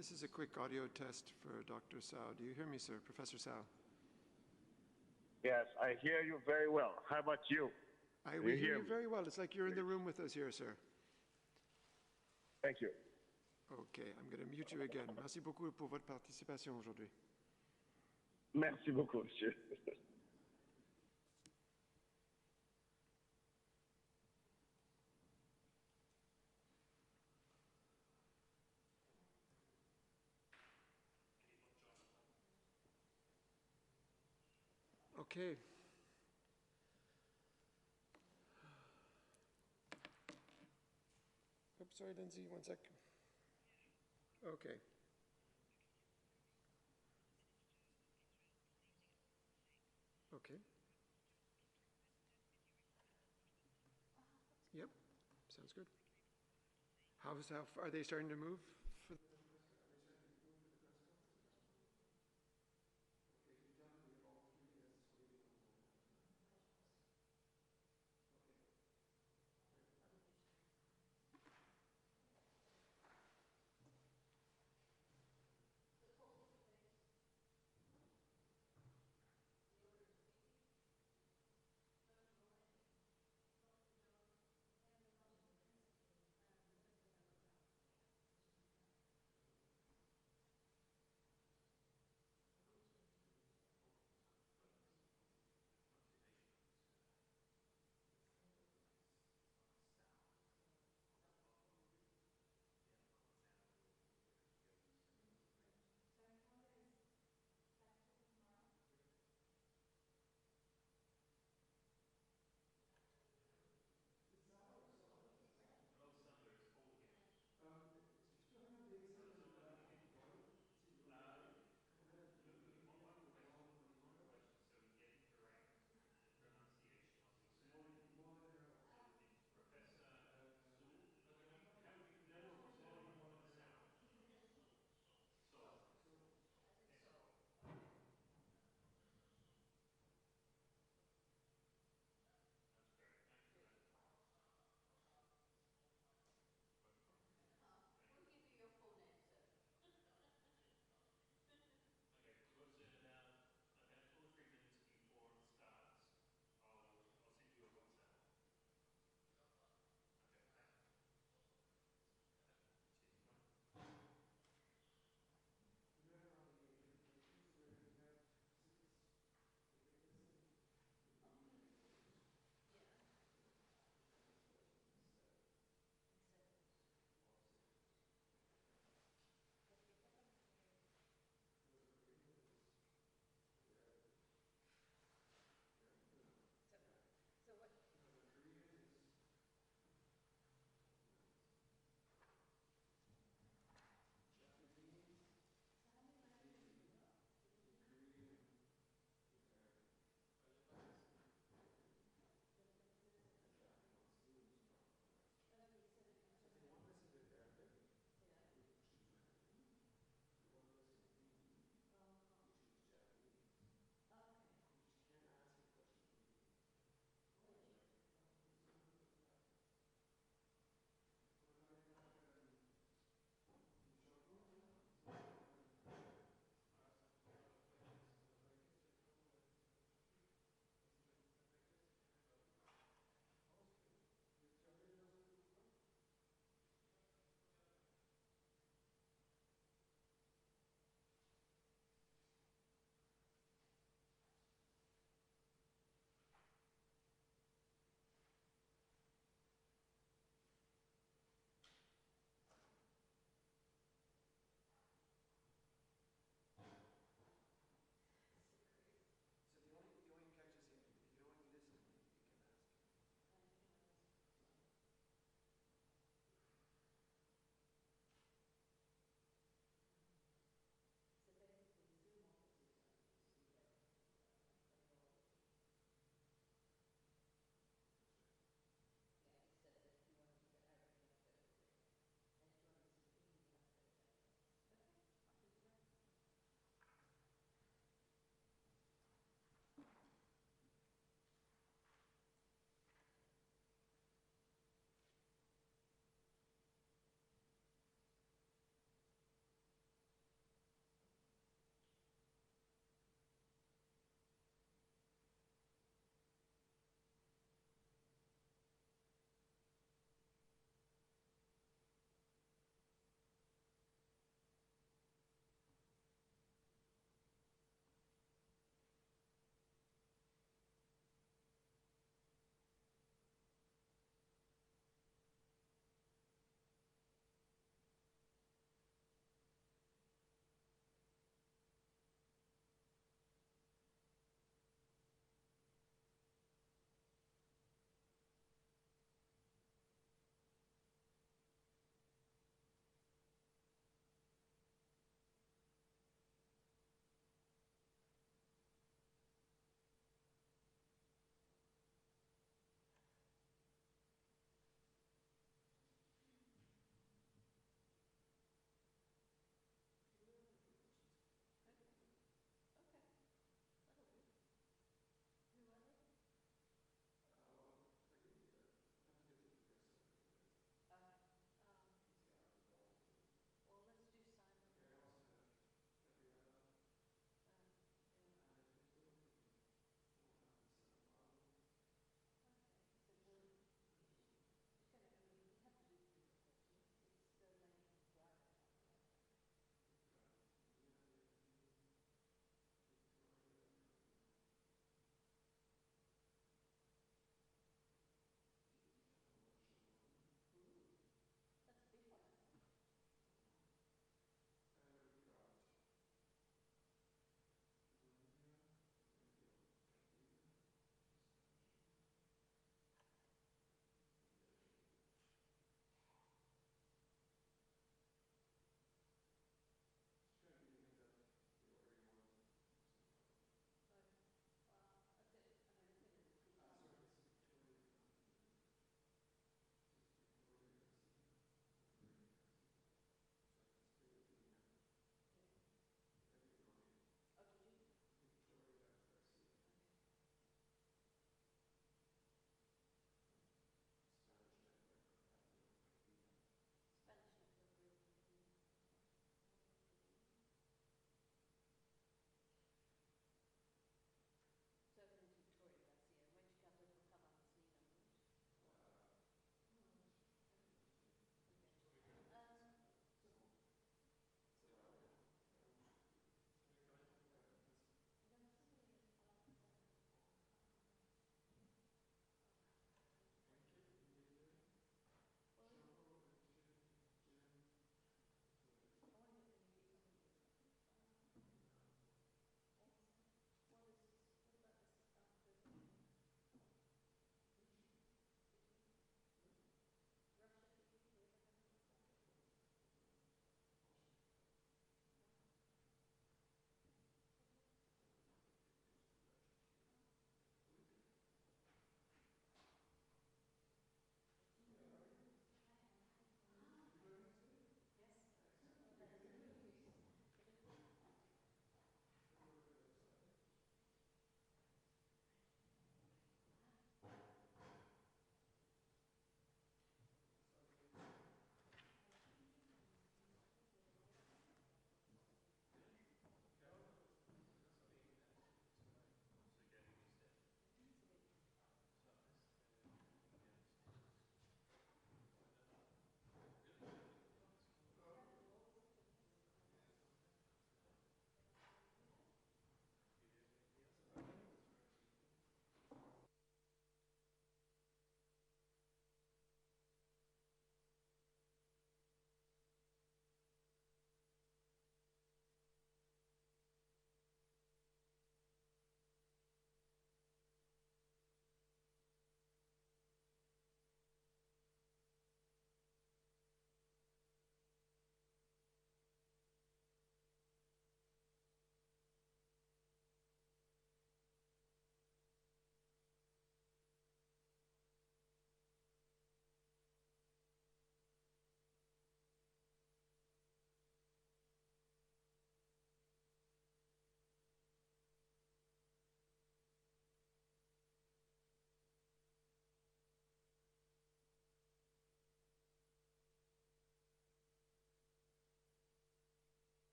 This is a quick audio test for Dr. Sao. Do you hear me, sir? Professor Sao? Yes, I hear you very well. How about you? We hear you very well. It's like you're in the room with us here, sir. Thank you. Okay, I'm going to mute you again. Merci beaucoup pour votre participation aujourd'hui. Merci beaucoup, monsieur. Okay. Oops, sorry, Lindsay, one sec. Okay. Okay. Yep, sounds good. How far are they starting to move?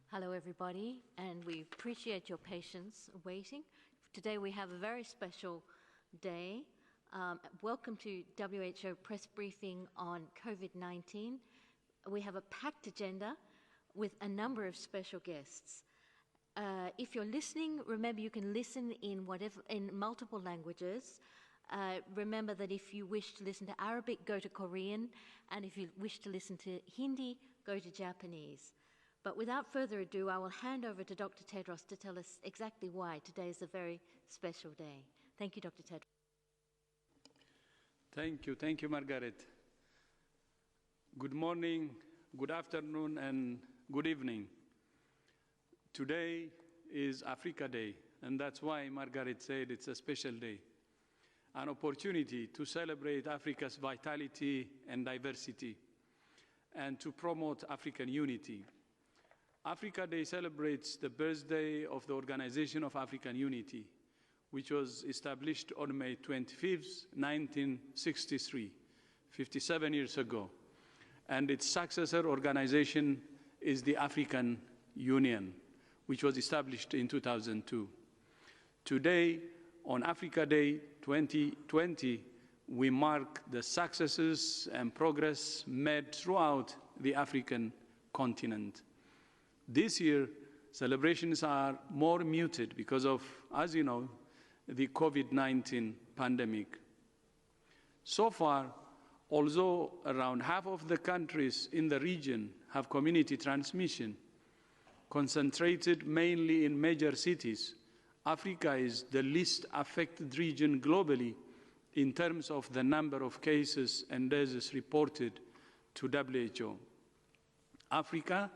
Hello, everybody, and we appreciate your patience waiting. Today we have a very special day. Welcome to WHO press briefing on COVID-19. We have a packed agenda with a number of special guests. If you're listening, remember you can listen in multiple languages. Remember that if you wish to listen to Arabic, go to Korean, and if you wish to listen to Hindi, go to Japanese. But without further ado, I will hand over to Dr. Tedros to tell us exactly why today is a very special day. Thank you, Dr. Tedros. Thank you, Margaret. Good morning, good afternoon, and good evening. Today is Africa Day, and that's why Margaret said it's a special day. An opportunity to celebrate Africa's vitality and diversity, and to promote African unity. Africa Day celebrates the birthday of the Organization of African Unity, which was established on May 25th, 1963, 57 years ago. And its successor organization is the African Union, which was established in 2002. Today, on Africa Day 2020, we mark the successes and progress made throughout the African continent. This year, celebrations are more muted because of, as you know, the COVID-19 pandemic. So far, although around half of the countries in the region have community transmission, concentrated mainly in major cities, Africa is the least affected region globally in terms of the number of cases and deaths reported to WHO. Africa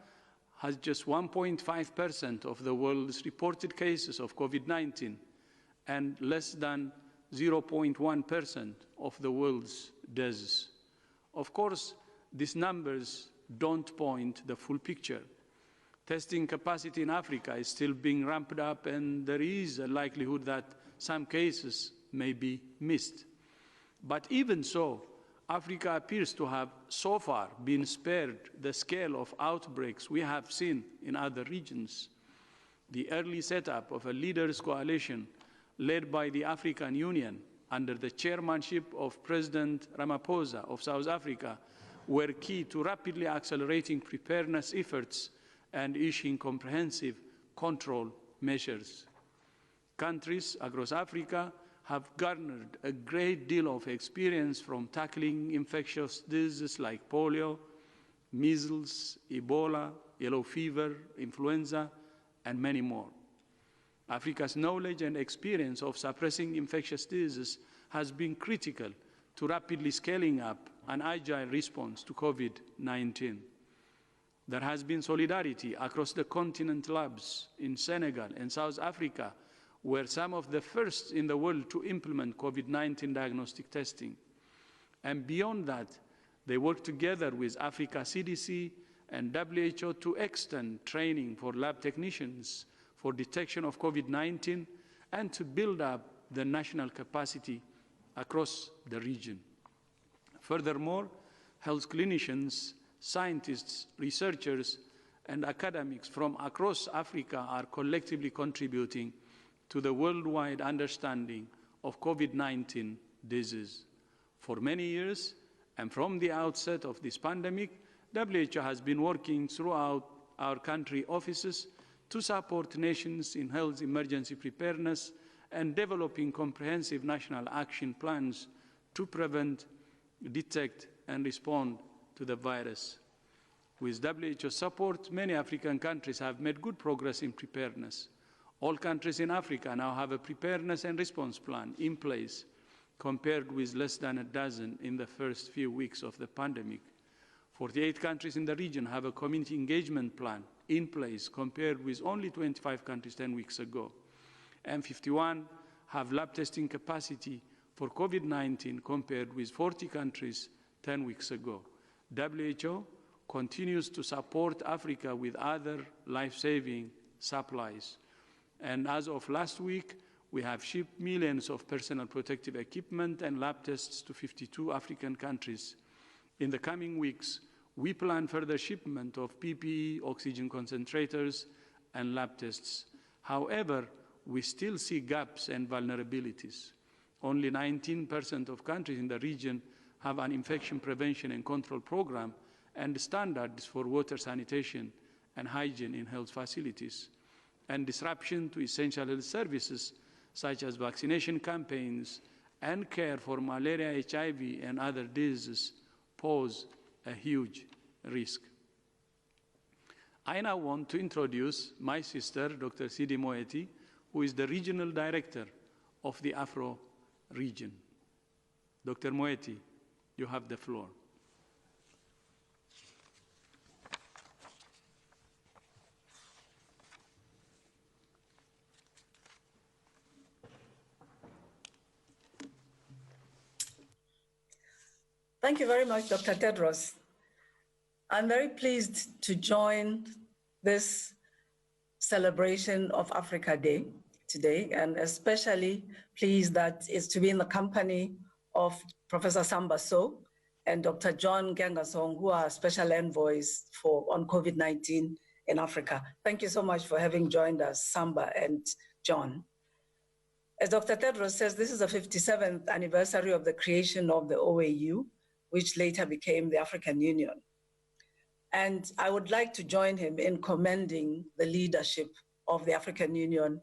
has just 1.5% of the world's reported cases of COVID-19 and less than 0.1% of the world's deaths. Of course, these numbers don't point the full picture. Testing capacity in Africa is still being ramped up, and there is a likelihood that some cases may be missed. But even so, Africa appears to have so far been spared the scale of outbreaks we have seen in other regions. The early setup of a leaders' coalition led by the African Union under the chairmanship of President Ramaphosa of South Africa were key to rapidly accelerating preparedness efforts and issuing comprehensive control measures. Countries across Africa have garnered a great deal of experience from tackling infectious diseases like polio, measles, Ebola, yellow fever, influenza, and many more. Africa's knowledge and experience of suppressing infectious diseases has been critical to rapidly scaling up an agile response to COVID-19. There has been solidarity across the continent labs in Senegal and South Africa, were some of the first in the world to implement COVID-19 diagnostic testing. And beyond that, they work together with Africa CDC and WHO to extend training for lab technicians for detection of COVID-19 and to build up the national capacity across the region. Furthermore, health clinicians, scientists, researchers, and academics from across Africa are collectively contributing to the worldwide understanding of COVID-19 disease. For many years, and from the outset of this pandemic, WHO has been working throughout our country offices to support nations in health emergency preparedness and developing comprehensive national action plans to prevent, detect, and respond to the virus. With WHO support, many African countries have made good progress in preparedness. All countries in Africa now have a preparedness and response plan in place, compared with less than a dozen in the first few weeks of the pandemic. 48 countries in the region have a community engagement plan in place, compared with only 25 countries 10 weeks ago. And 51 have lab testing capacity for COVID-19, compared with 40 countries 10 weeks ago. WHO continues to support Africa with other life-saving supplies. And as of last week, we have shipped millions of personal protective equipment and lab tests to 52 African countries. In the coming weeks, We plan further shipment of PPE, oxygen concentrators, and lab tests. However, we still see gaps and vulnerabilities. Only 19% of countries in the region have an infection prevention and control program and standards for water sanitation and hygiene in health facilities. And disruption to essential health services such as vaccination campaigns and care for malaria, HIV, and other diseases pose a huge risk. I now want to introduce my sister, Dr. Sidi Moeti, who is the Regional Director of the Afro region. Dr. Moeti, you have the floor. Thank you very much, Dr. Tedros. I'm very pleased to join this celebration of Africa Day today, and especially pleased that it's to be in the company of Professor Basso and Dr. John Gangasong, who are special envoys on COVID-19 in Africa. Thank you so much for having joined us, Samba and John. As Dr. Tedros says, this is the 57th anniversary of the creation of the OAU, which later became the African Union. And I would like to join him in commending the leadership of the African Union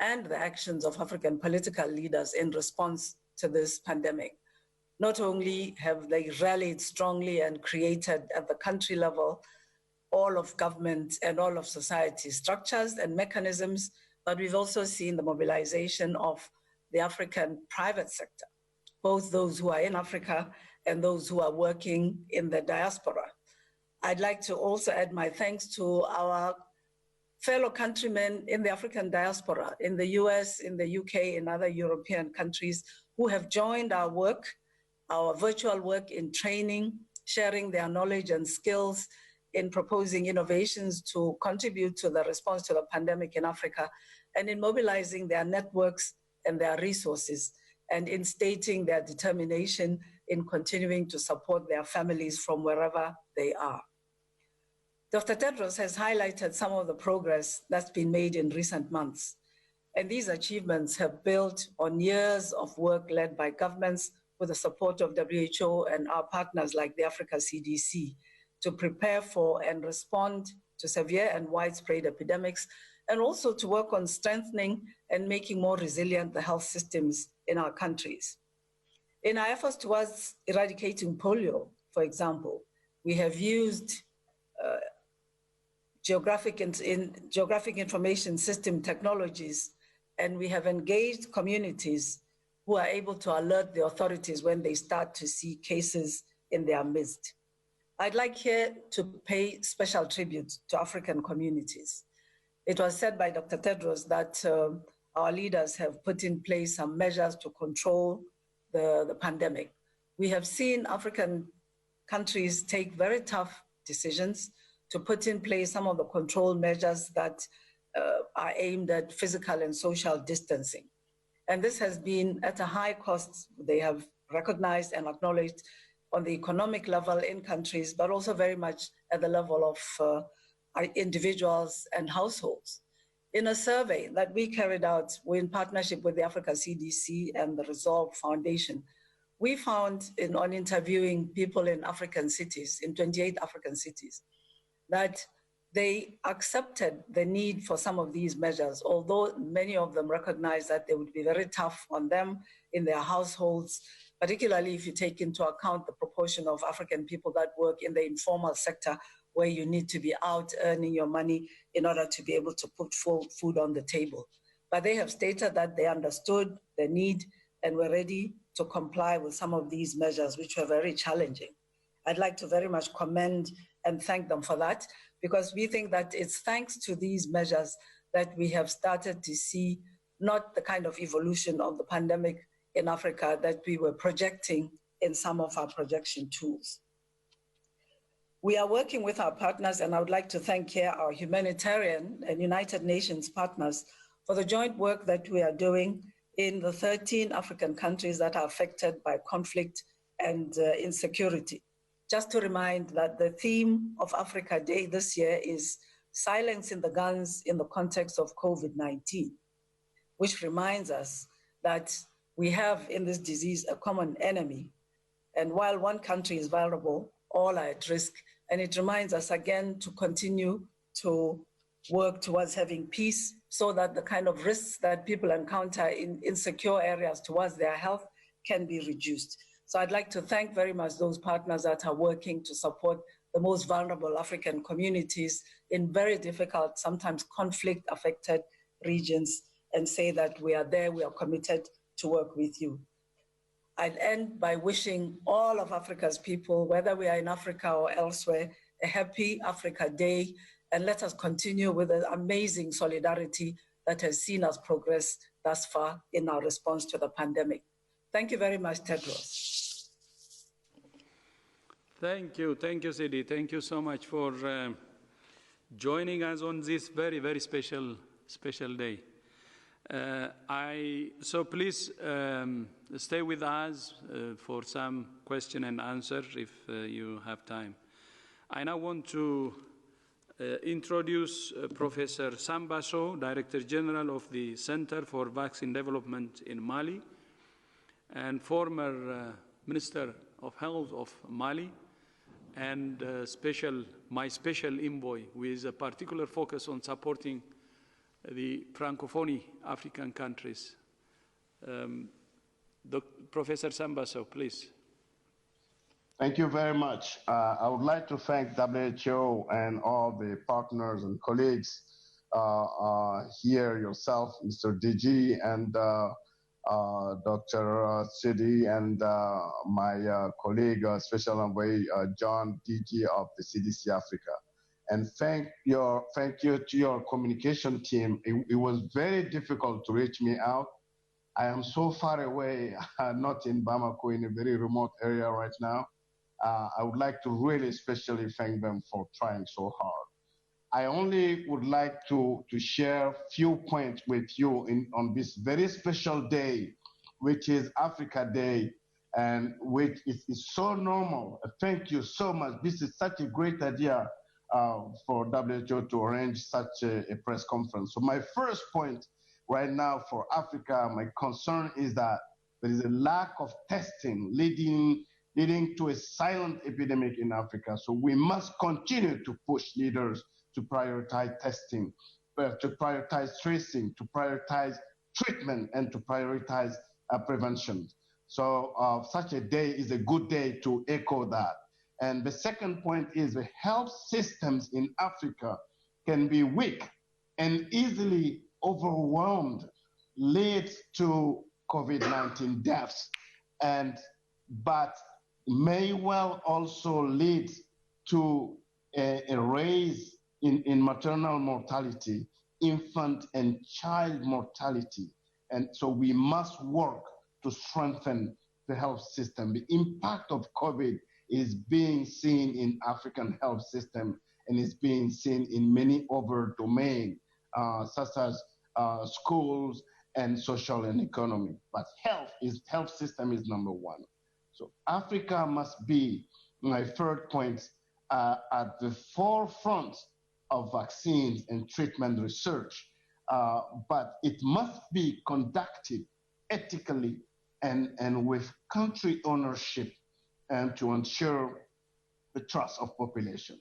and the actions of African political leaders in response to this pandemic. Not only have they rallied strongly and created at the country level all of government and all of society structures and mechanisms, but we've also seen the mobilization of the African private sector, both those who are in Africa and those who are working in the diaspora. I'd like to also add my thanks to our fellow countrymen in the African diaspora, in the US, in the UK, and other European countries who have joined our work, our virtual work in training, sharing their knowledge and skills in proposing innovations to contribute to the response to the pandemic in Africa, and in mobilizing their networks and their resources, and in stating their determination in continuing to support their families from wherever they are. Dr. Tedros has highlighted some of the progress that's been made in recent months. And these achievements have built on years of work led by governments with the support of WHO and our partners like the Africa CDC to prepare for and respond to severe and widespread epidemics, and also to work on strengthening and making more resilient the health systems in our countries. In our efforts towards eradicating polio, for example, we have used geographic information system technologies, and we have engaged communities who are able to alert the authorities when they start to see cases in their midst. I'd like here to pay special tribute to African communities. It was said by Dr. Tedros that our leaders have put in place some measures to control the pandemic. We have seen African countries take very tough decisions to put in place some of the control measures that are aimed at physical and social distancing. And this has been at a high cost. They have recognized and acknowledged on the economic level in countries, but also very much at the level of individuals and households. In a survey that we carried out in partnership with the Africa CDC and the Resolve Foundation, we found on interviewing people in African cities, in 28 African cities, that they accepted the need for some of these measures, although many of them recognized that they would be very tough on them in their households, particularly if you take into account the proportion of African people that work in the informal sector, where you need to be out earning your money in order to be able to put food on the table. But they have stated that they understood the need and were ready to comply with some of these measures, which were very challenging. I'd like to very much commend and thank them for that, because we think that it's thanks to these measures that we have started to see not the kind of evolution of the pandemic in Africa that we were projecting in some of our projection tools. We are working with our partners, and I would like to thank here our humanitarian and United Nations partners for the joint work that we are doing in the 13 African countries that are affected by conflict and insecurity, just to remind that the theme of Africa Day this year is Silencing the Guns in the Context of COVID-19, which reminds us that we have in this disease a common enemy. And while one country is vulnerable, all are at risk. And it reminds us again to continue to work towards having peace so that the kind of risks that people encounter in insecure areas towards their health can be reduced. So I'd like to thank very much those partners that are working to support the most vulnerable African communities in very difficult, sometimes conflict-affected regions, and say that we are there, we are committed to work with you. I'd end by wishing all of Africa's people, whether we are in Africa or elsewhere, a happy Africa Day, and let us continue with the amazing solidarity that has seen us progress thus far in our response to the pandemic. Thank you very much, Tedros. Thank you, Sidi. Thank you so much for joining us on this very, very special day. So please stay with us for some question and answer if you have time. I now want to introduce Professor Sam Basso, Director General of the Center for Vaccine Development in Mali and former Minister of Health of Mali, and my special envoy with a particular focus on supporting the Francophone African countries. Professor Sam Basso, please. Thank you very much. I would like to thank WHO and all the partners and colleagues here, yourself, Mr. DG, and Dr. Sidi, and my colleague, Special Envoy John, DG of the CDC Africa. And thank you to your communication team. It was very difficult to reach me out. I am so far away, not in Bamako, in a very remote area right now. I would like to really especially thank them for trying so hard. I only would like to share a few points with you on this very special day, which is Africa Day, and which is so normal. Thank you so much. This is such a great idea for WHO to arrange such a press conference. So my first point right now for Africa, my concern is that there is a lack of testing leading to a silent epidemic in Africa. So we must continue to push leaders to prioritize testing, to prioritize tracing, to prioritize treatment, and to prioritize prevention. So such a day is a good day to echo that. And the second point is the health systems in Africa can be weak and easily overwhelmed, leads to COVID-19 deaths, but may well also lead to a raise in maternal mortality, infant and child mortality. And so we must work to strengthen the health system. The impact of COVID is being seen in African health system and is being seen in many other domains, such as schools and social and economy. But health system is number one. So Africa must be, my third point, at the forefront of vaccines and treatment research, but it must be conducted ethically and with country ownership and to ensure the trust of population.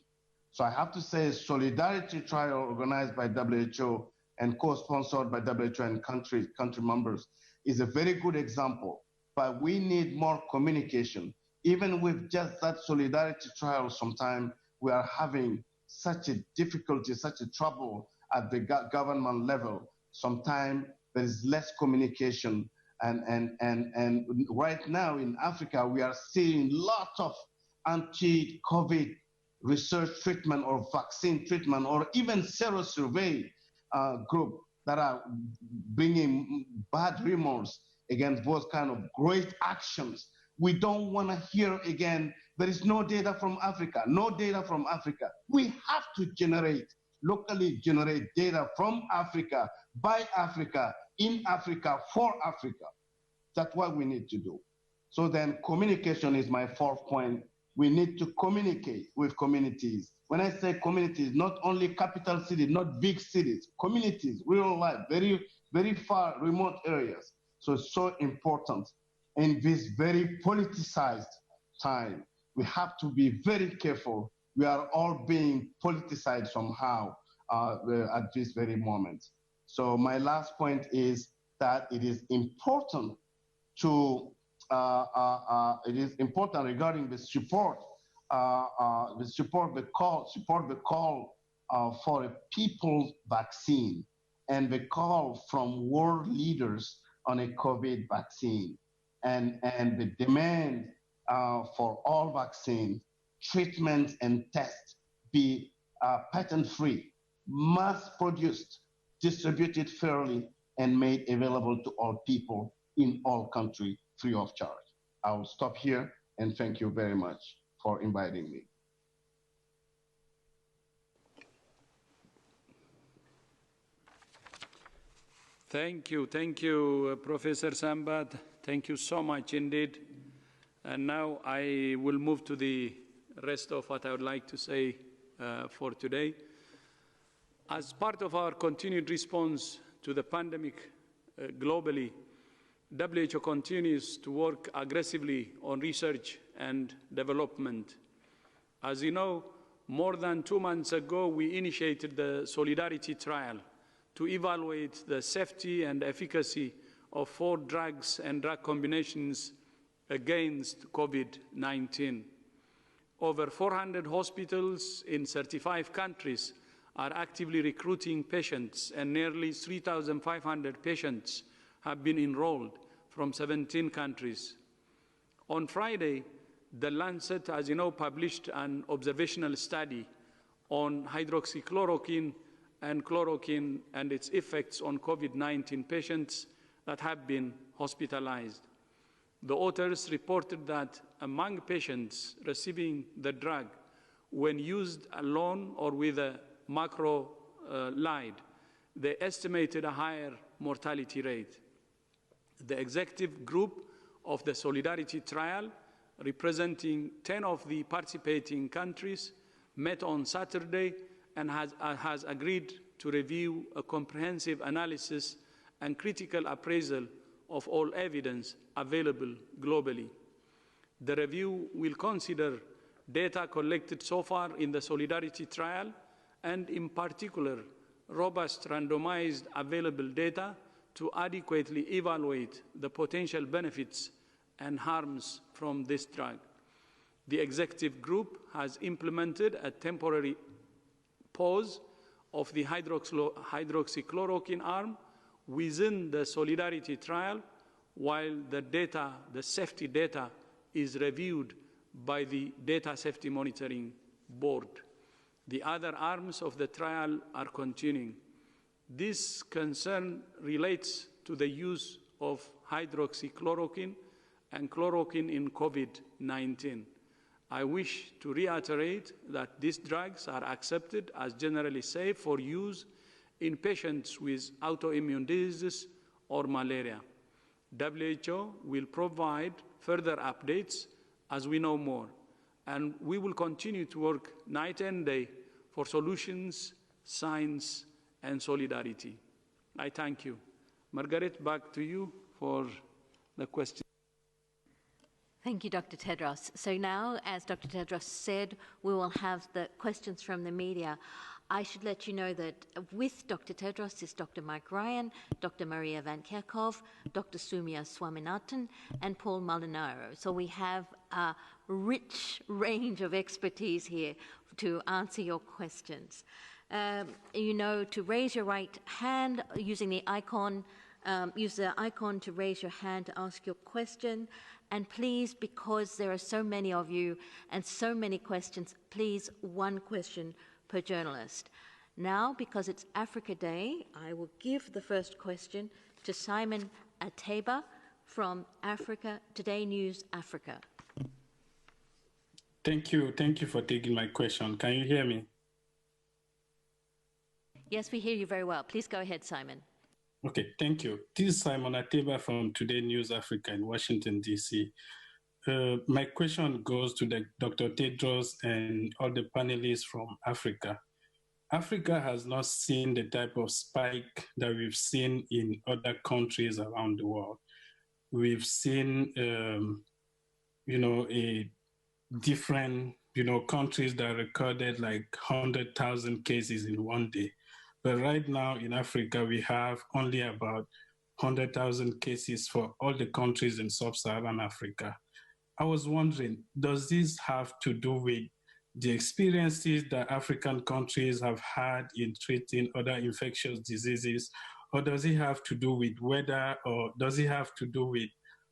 So I have to say solidarity trial organized by WHO and co-sponsored by WHO and country members is a very good example, but we need more communication. Even with just that solidarity trial, sometimes we are having such a difficulty, such a trouble at the government level. Sometimes there is less communication. And right now in Africa, we are seeing lots of anti-COVID research treatment or vaccine treatment or even serosurvey group that are bringing bad rumors against those kind of great actions. We don't want to hear again, there is no data from Africa, no data from Africa. We have to locally generate data from Africa, by Africa, in Africa, for Africa. That's what we need to do. So then communication is my fourth point, We need to communicate with communities. When I say communities, not only capital cities, not big cities, communities, real life, very, very far remote areas. So it's so important in this very politicized time. We have to be very careful. We are all being politicized somehow at this very moment. So my last point is that it is important to it is important regarding the support the call for a people's vaccine and the call from world leaders on a COVID vaccine and the demand for all vaccine treatments and tests be patent-free, mass-produced, distributed fairly, and made available to all people in all countries free of charge. I will stop here and thank you very much for inviting me. Thank you, Professor Sambat. Thank you so much indeed. And now I will move to the rest of what I would like to say for today. As part of our continued response to the pandemic globally, WHO continues to work aggressively on research and development. As you know, more than 2 months ago, we initiated the Solidarity Trial to evaluate the safety and efficacy of 4 drugs and drug combinations against COVID-19. Over 400 hospitals in 35 countries are actively recruiting patients, and nearly 3,500 patients have been enrolled from 17 countries. On Friday, The Lancet, as you know, published an observational study on hydroxychloroquine and chloroquine and its effects on COVID-19 patients that have been hospitalized. The authors reported that among patients receiving the drug, when used alone or with a macrolide, they estimated a higher mortality rate. The executive group of the Solidarity Trial, representing 10 of the participating countries, met on Saturday and has agreed to review a comprehensive analysis and critical appraisal of all evidence available globally. The review will consider data collected so far in the Solidarity Trial and, in particular, robust randomized available data to adequately evaluate the potential benefits and harms from this drug. The executive group has implemented a temporary pause of the hydroxychloroquine arm within the Solidarity Trial while the safety data is reviewed by the Data Safety Monitoring Board. The other arms of the trial are continuing. This concern relates to the use of hydroxychloroquine and chloroquine in COVID-19. I wish to reiterate that these drugs are accepted as generally safe for use in patients with autoimmune diseases or malaria. WHO will provide further updates as we know more, and we will continue to work night and day for solutions, science, and solidarity. I thank you. Margaret, back to you for the question. Thank you, Dr. Tedros. So now, as Dr. Tedros said, we will have the questions from the media. I should let you know that with Dr. Tedros is Dr. Mike Ryan, Dr. Maria Van Kerkhove, Dr. Soumya Swaminathan, and Paul Molinaro. So we have a rich range of expertise here to answer your questions. You know, to raise your right hand using the icon, use the icon to raise your hand to ask your question. And please, because there are so many of you and so many questions, please, one question per journalist. Now, because it's Africa Day, I will give the first question to Simon Ateba from Africa Today News Africa. Thank you for taking my question. Can you hear me? Yes, we hear you very well. Please go ahead, Simon. Okay, thank you. This is Simon Ateba from Today News Africa in Washington, D.C. My question goes to Dr. Tedros and all the panelists from Africa. Africa has not seen the type of spike that we've seen in other countries around the world. We've seen, a different, countries that recorded like 100,000 cases in one day. But right now in Africa, we have only about 100,000 cases for all the countries in sub-Saharan Africa. I was wondering, does this have to do with the experiences that African countries have had in treating other infectious diseases, or does it have to do with weather, or does it have to do with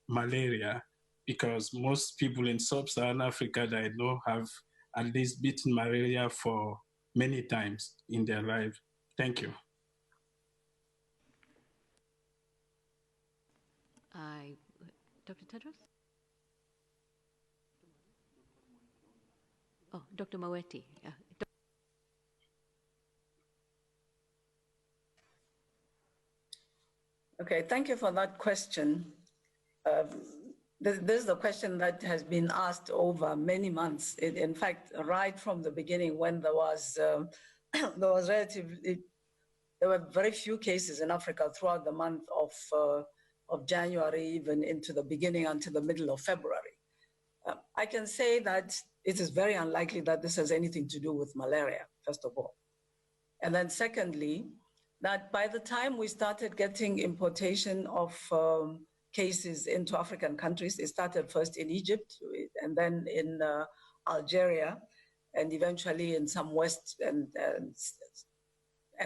malaria? Because most people in sub-Saharan Africa that I know have at least beaten malaria for many times in their life. Thank you. Dr. Tedros? Oh, Dr. Moeti. Okay, thank you for that question. This is a question that has been asked over many months. In fact, right from the beginning, when there were very few cases in Africa throughout the month of January, even into the beginning until the middle of February. I can say that it is very unlikely that this has anything to do with malaria, first of all. And then secondly, that by the time we started getting importation of cases into African countries, it started first in Egypt and then in Algeria and eventually in some West and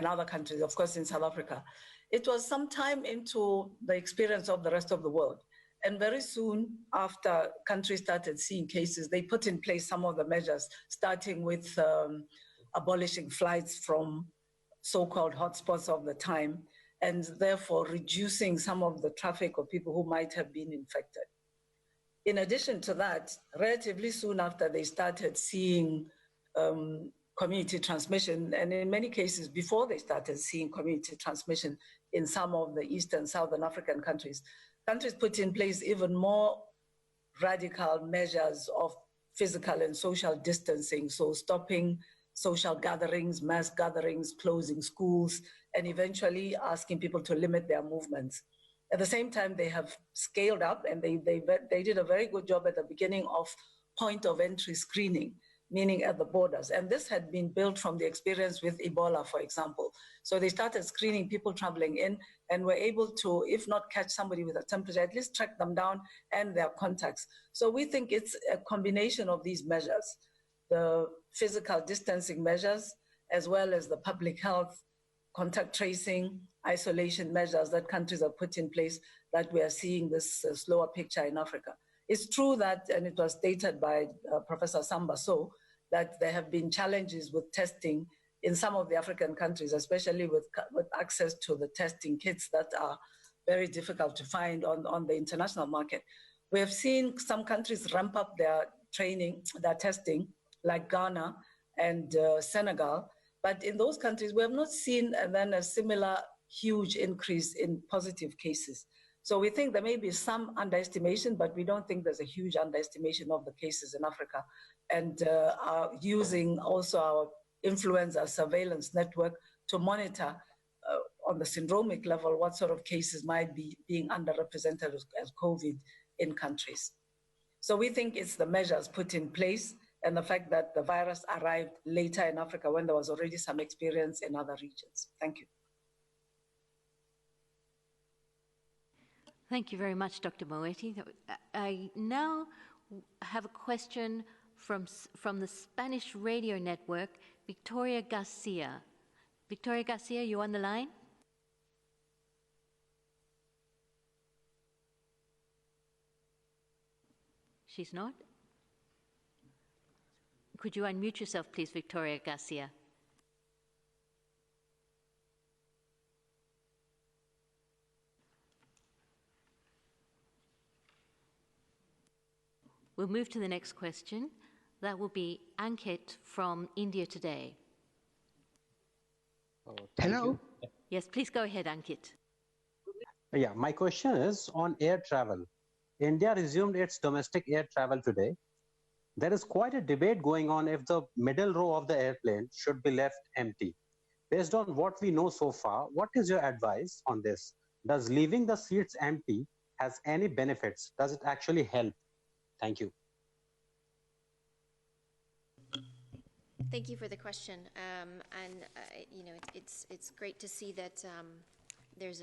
other countries, of course in South Africa. It was sometime into the experience of the rest of the world. And very soon after countries started seeing cases, they put in place some of the measures, starting with abolishing flights from so-called hotspots of the time, and therefore reducing some of the traffic of people who might have been infected. In addition to that, relatively soon after they started seeing community transmission, and in many cases before they started seeing community transmission in some of the East and Southern African countries put in place even more radical measures of physical and social distancing, so stopping social gatherings, mass gatherings, closing schools, and eventually asking people to limit their movements. At the same time, they have scaled up, and they did a very good job at the beginning of point of entry screening, meaning at the borders. And this had been built from the experience with Ebola, for example. So they started screening people traveling in and were able to, if not catch somebody with a temperature, at least track them down and their contacts. So we think it's a combination of these measures, the physical distancing measures, as well as the public health, contact tracing, isolation measures that countries have put in place, that we are seeing this slower picture in Africa. It's true that, and it was stated by Professor Basso, that there have been challenges with testing in some of the African countries, especially with access to the testing kits that are very difficult to find on the international market. We have seen some countries ramp up their training, their testing, like Ghana and Senegal. But in those countries, we have not seen a similar huge increase in positive cases. So we think there may be some underestimation, but we don't think there's a huge underestimation of the cases in Africa. And are using also our influenza surveillance network to monitor on the syndromic level what sort of cases might be being underrepresented as COVID in countries. So we think it's the measures put in place and the fact that the virus arrived later in Africa when there was already some experience in other regions. Thank you. Thank you very much, Dr. Moeti. I now have a question from the Spanish radio network, Victoria Garcia. Victoria Garcia, you on the line? She's not? Could you unmute yourself, please, Victoria Garcia? We'll move to the next question. That will be Ankit from India Today. Hello. Yes, please go ahead, Ankit. Yeah, my question is on air travel. India resumed its domestic air travel today. There is quite a debate going on if the middle row of the airplane should be left empty. Based on what we know so far, what is your advice on this? Does leaving the seats empty has any benefits? Does it actually help? Thank you. Thank you for the question. It's great to see that there's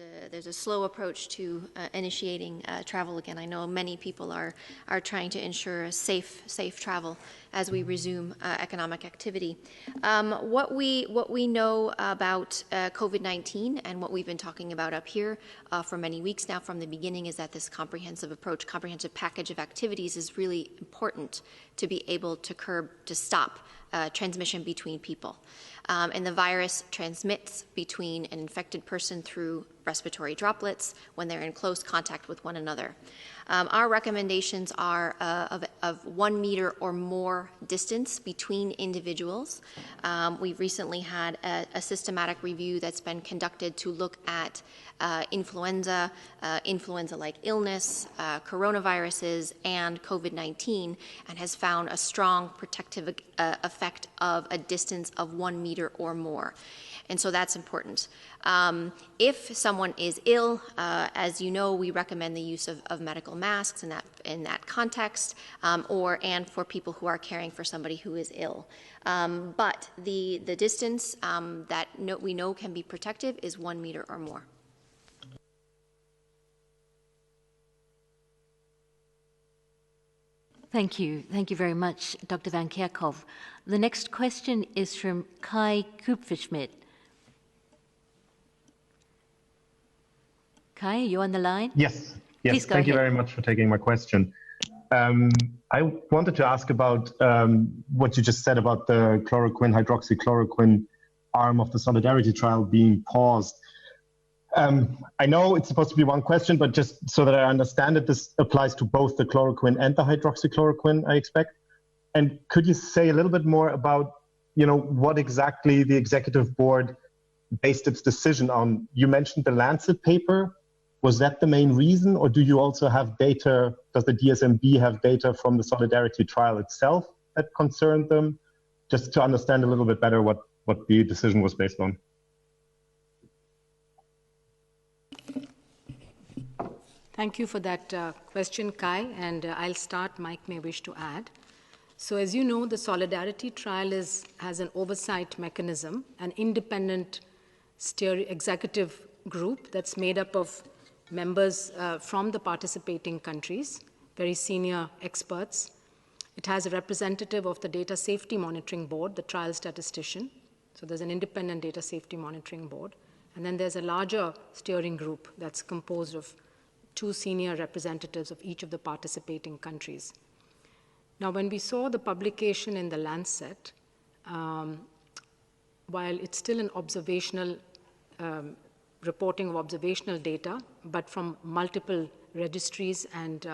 a slow approach to initiating travel again. I know many people are trying to ensure a safe travel as we resume economic activity. What we know about COVID-19 and what we've been talking about up here for many weeks now from the beginning is that this comprehensive approach, comprehensive package of activities is really important to be able to stop transmission between people. And the virus transmits between an infected person through respiratory droplets when they're in close contact with one another. Our recommendations are of 1 meter or more distance between individuals. We've recently had a systematic review that's been conducted to look at influenza, influenza-like illness, coronaviruses, and COVID-19, and has found a strong protective effect of a distance of 1 meter or more. And so that's important. If someone is ill, as you know, we recommend the use of medical masks in that context, and for people who are caring for somebody who is ill. But the distance that we know can be protective is 1 meter or more. Thank you. Thank you very much, Dr. Van Kerkhove. The next question is from Kai Kupferschmidt. Kai, are you on the line? Yes. Please go Thank you ahead. very much for taking my question. I wanted to ask about what you just said about the chloroquine, hydroxychloroquine arm of the Solidarity trial being paused. I know it's supposed to be one question, but just so that I understand it, this applies to both the chloroquine and the hydroxychloroquine, I expect. And could you say a little bit more about, what exactly the executive board based its decision on? You mentioned the Lancet paper. Was that the main reason, or do you also have data? Does the DSMB have data from the Solidarity trial itself that concerned them? Just to understand a little bit better what the decision was based on. Thank you for that question, Kai, and I'll start. Mike may wish to add. So as you know, the Solidarity trial has an oversight mechanism, an independent executive group that's made up of members from the participating countries, very senior experts. It has a representative of the Data Safety Monitoring Board, the trial statistician. So there's an independent Data Safety Monitoring Board. And then there's a larger steering group that's composed of 2 senior representatives of each of the participating countries. Now, when we saw the publication in the Lancet, while it's still an observational reporting of observational data, but from multiple registries and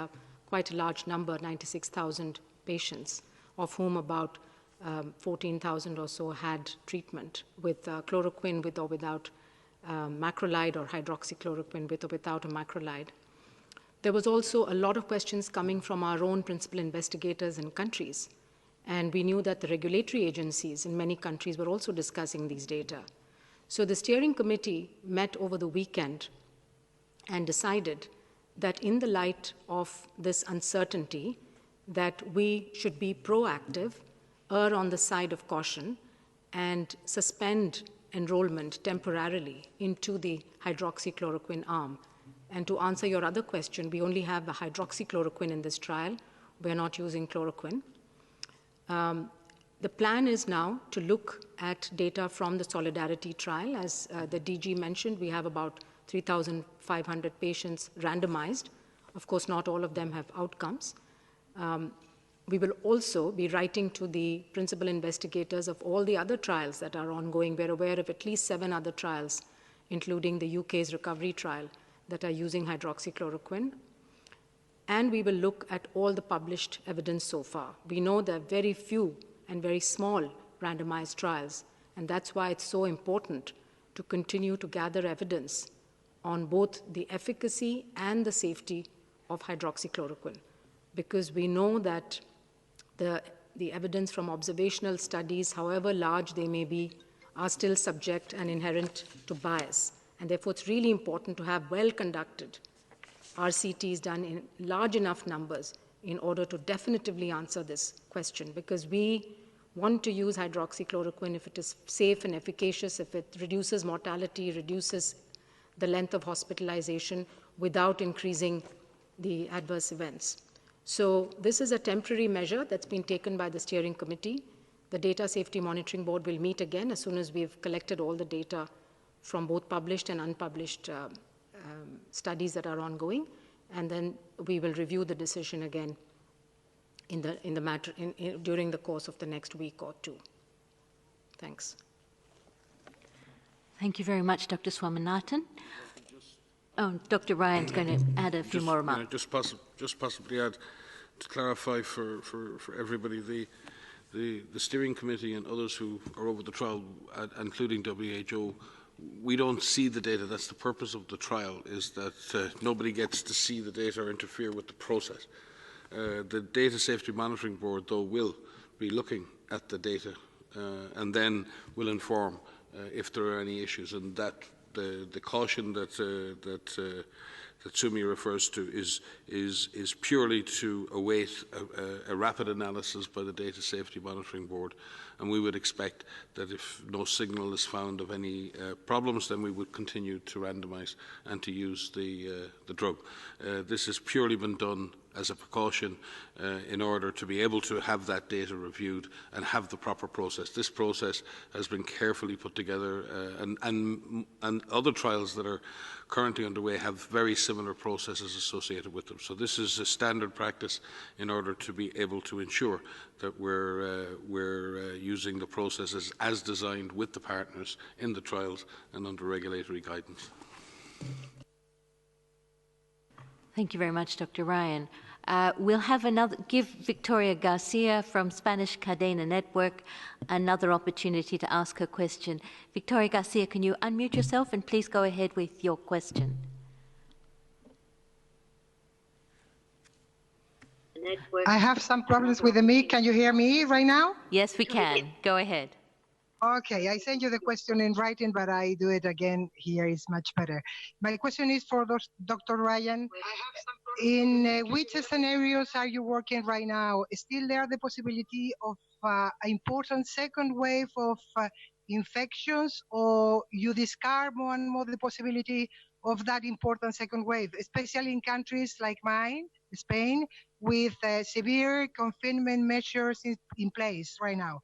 quite a large number, 96,000 patients, of whom about 14,000 or so had treatment with chloroquine with or without macrolide, or hydroxychloroquine with or without a macrolide. There was also a lot of questions coming from our own principal investigators in countries. And we knew that the regulatory agencies in many countries were also discussing these data. So the steering committee met over the weekend and decided that in the light of this uncertainty, that we should be proactive, err on the side of caution, and suspend enrollment temporarily into the hydroxychloroquine arm. And to answer your other question, we only have the hydroxychloroquine in this trial. We're not using chloroquine. The plan is now to look at data from the Solidarity trial. As the DG mentioned, we have about 3,500 patients randomized. Of course, not all of them have outcomes. We will also be writing to the principal investigators of all the other trials that are ongoing. We're aware of at least 7 other trials, including the UK's recovery trial, that are using hydroxychloroquine. And we will look at all the published evidence so far. We know there are very few and very small randomized trials, and that's why it's so important to continue to gather evidence on both the efficacy and the safety of hydroxychloroquine, because we know that the evidence from observational studies, however large they may be, are still subject and inherent to bias. And therefore, it's really important to have well-conducted RCTs done in large enough numbers in order to definitively answer this question, because we want to use hydroxychloroquine if it is safe and efficacious, if it reduces mortality, reduces the length of hospitalization without increasing the adverse events. So this is a temporary measure that's been taken by the steering committee. The Data Safety Monitoring Board will meet again as soon as we've collected all the data from both published and unpublished studies that are ongoing, and then we will review the decision again during the course of the next week or two. Thanks. Thank you very much, Dr. Swaminathan. Oh, Dr. Ryan's going to add a few more remarks. Just possibly add, to clarify for everybody, the steering committee and others who are over the trial, including WHO, we don't see the data. That's the purpose of the trial, is that nobody gets to see the data or interfere with the process. The Data Safety Monitoring Board, though, will be looking at the data and then will inform if there are any issues. And that the caution that Sumi refers to is purely to await a rapid analysis by the Data Safety Monitoring Board. And we would expect that if no signal is found of any problems, then we would continue to randomise and to use the drug. This has purely been done as a precaution in order to be able to have that data reviewed and have the proper process. This process has been carefully put together, and other trials that are currently underway have very similar processes associated with them. So this is a standard practice in order to be able to ensure that we're using the processes as designed with the partners in the trials and under regulatory guidance. Thank you very much, Dr. Ryan. We'll have give Victoria Garcia from Spanish Cadena Network another opportunity to ask her question. Victoria Garcia, can you unmute yourself and please go ahead with your question? I have some problems with the mic. Can you hear me right now? Yes, we can. Go ahead. Okay, I sent you the question in writing, but I do it again here is much better. My question is for Dr. Ryan. In which scenarios are you working right now? Is still there the possibility of an important second wave of infections, or you discard more and more the possibility of that important second wave, especially in countries like mine, Spain, with severe confinement measures in place right now?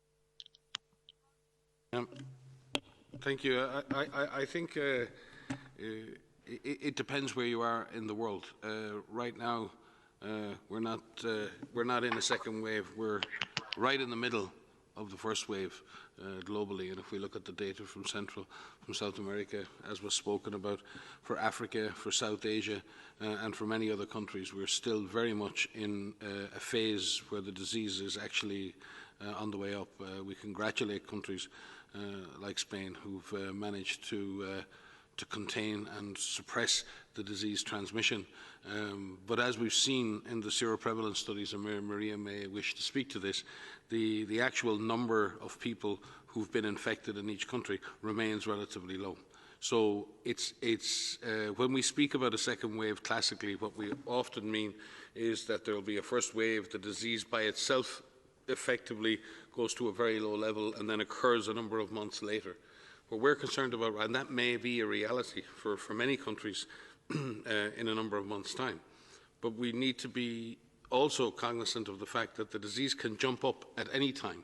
Thank you. I think it depends where you are in the world. Right now, we're not in a second wave. We're right in the middle of the first wave globally. And if we look at the data from South America, as was spoken about, for Africa, for South Asia, and for many other countries, we're still very much in a phase where the disease is actually on the way up. We congratulate countries like Spain who've managed to contain and suppress the disease transmission. But as we've seen in the seroprevalence studies, and Maria may wish to speak to this, the actual number of people who've been infected in each country remains relatively low. So it's when we speak about a second wave, classically, what we often mean is that there will be a first wave, the disease by itself effectively goes to a very low level and then occurs a number of months later. What we're concerned about, and that may be a reality for many countries in a number of months' time, but we need to be also cognizant of the fact that the disease can jump up at any time.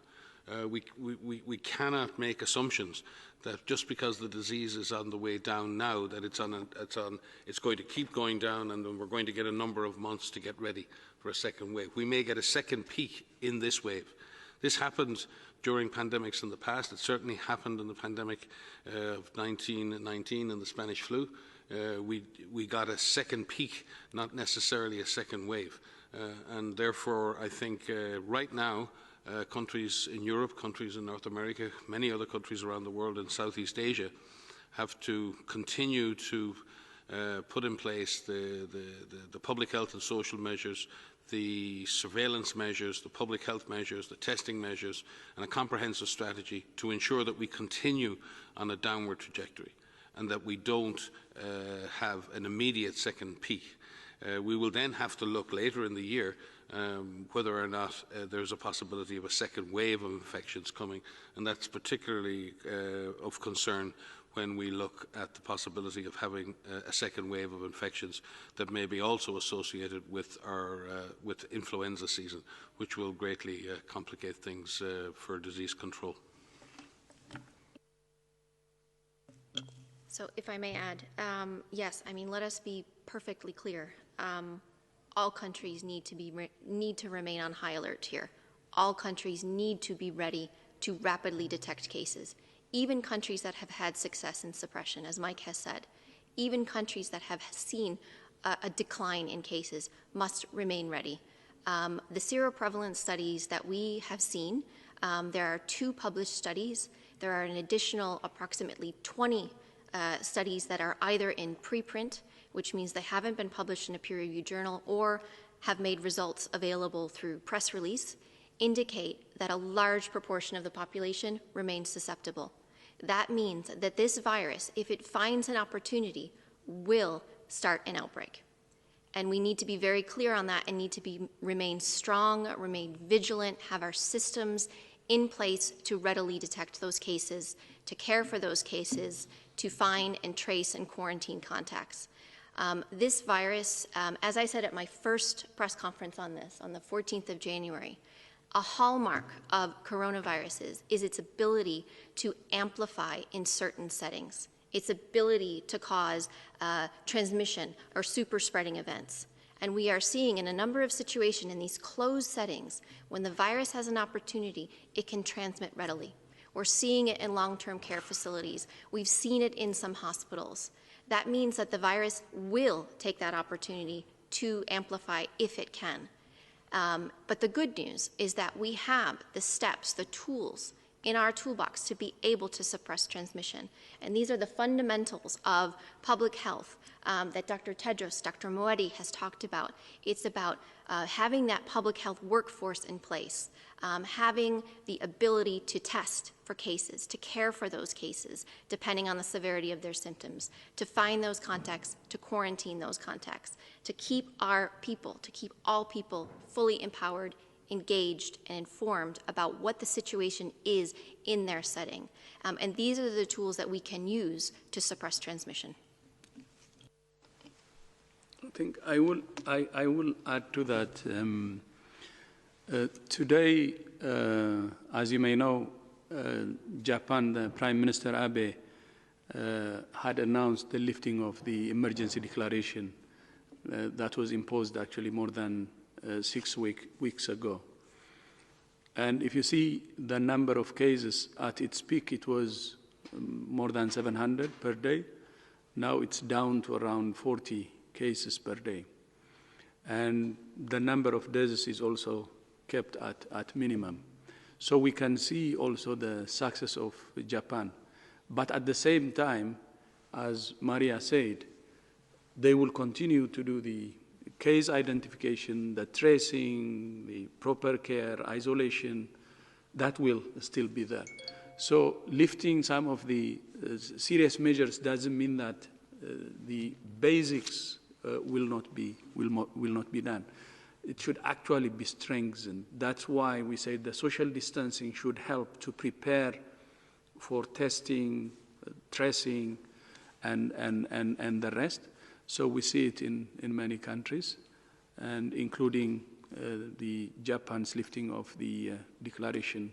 We cannot make assumptions that just because the disease is on the way down now, that it's going to keep going down, and then we're going to get a number of months to get ready for a second wave. We may get a second peak in this wave. This happened during pandemics in the past. It certainly happened in the pandemic of 1919 and the Spanish flu. We got a second peak, not necessarily a second wave. And therefore, I think right now, countries in Europe, countries in North America, many other countries around the world in Southeast Asia have to continue to put in place the public health and social measures, the surveillance measures, the public health measures, the testing measures, and a comprehensive strategy to ensure that we continue on a downward trajectory and that we don't have an immediate second peak. We will then have to look later in the year whether or not there's a possibility of a second wave of infections coming, and that's particularly of concern when we look at the possibility of having a second wave of infections that may be also associated with our with influenza season, which will greatly complicate things for disease control. So if I may add, yes, I mean, let us be perfectly clear. All countries need to remain on high alert here. All countries need to be ready to rapidly detect cases. Even countries that have had success in suppression, as Mike has said, even countries that have seen a decline in cases must remain ready. The seroprevalence studies that we have seen, there are 2 published studies. There are an additional approximately 20 studies that are either in preprint, which means they haven't been published in a peer-reviewed journal, or have made results available through press release, indicate that a large proportion of the population remains susceptible. That means that this virus, if it finds an opportunity, will start an outbreak. And we need to be very clear on that and need to remain strong, remain vigilant, have our systems in place to readily detect those cases, to care for those cases, to find and trace and quarantine contacts. This virus, as I said at my first press conference on this, on the 14th of January, a hallmark of coronaviruses is its ability to amplify in certain settings, its ability to cause transmission or super spreading events. And we are seeing in a number of situations in these closed settings, when the virus has an opportunity, it can transmit readily. We're seeing it in long-term care facilities. We've seen it in some hospitals. That means that the virus will take that opportunity to amplify if it can. But the good news is that we have the steps, the tools in our toolbox to be able to suppress transmission. And these are the fundamentals of public health that Dr. Tedros, Dr. Moetti has talked about. It's about having that public health workforce in place, having the ability to test for cases, to care for those cases, depending on the severity of their symptoms, to find those contacts, to quarantine those contacts, to keep our people, to keep all people fully empowered, engaged, and informed about what the situation is in their setting. And these are the tools that we can use to suppress transmission. I think I will add to that. Today, as you may know, Japan, the Prime Minister Abe had announced the lifting of the emergency declaration that was imposed actually more than 6 weeks ago. And if you see the number of cases at its peak, it was more than 700 per day. Now it's down to around 40 cases per day. And the number of deaths is also kept at minimum. So we can see also the success of Japan. But at the same time, as Maria said, they will continue to do the case identification, the tracing, the proper care, isolation, that will still be there. So lifting some of the serious measures doesn't mean that the basics will not be done. It should actually be strengthened. That's why we say the social distancing should help to prepare for testing, tracing, and the rest. So we see it in many countries, and including the Japan's lifting of the declaration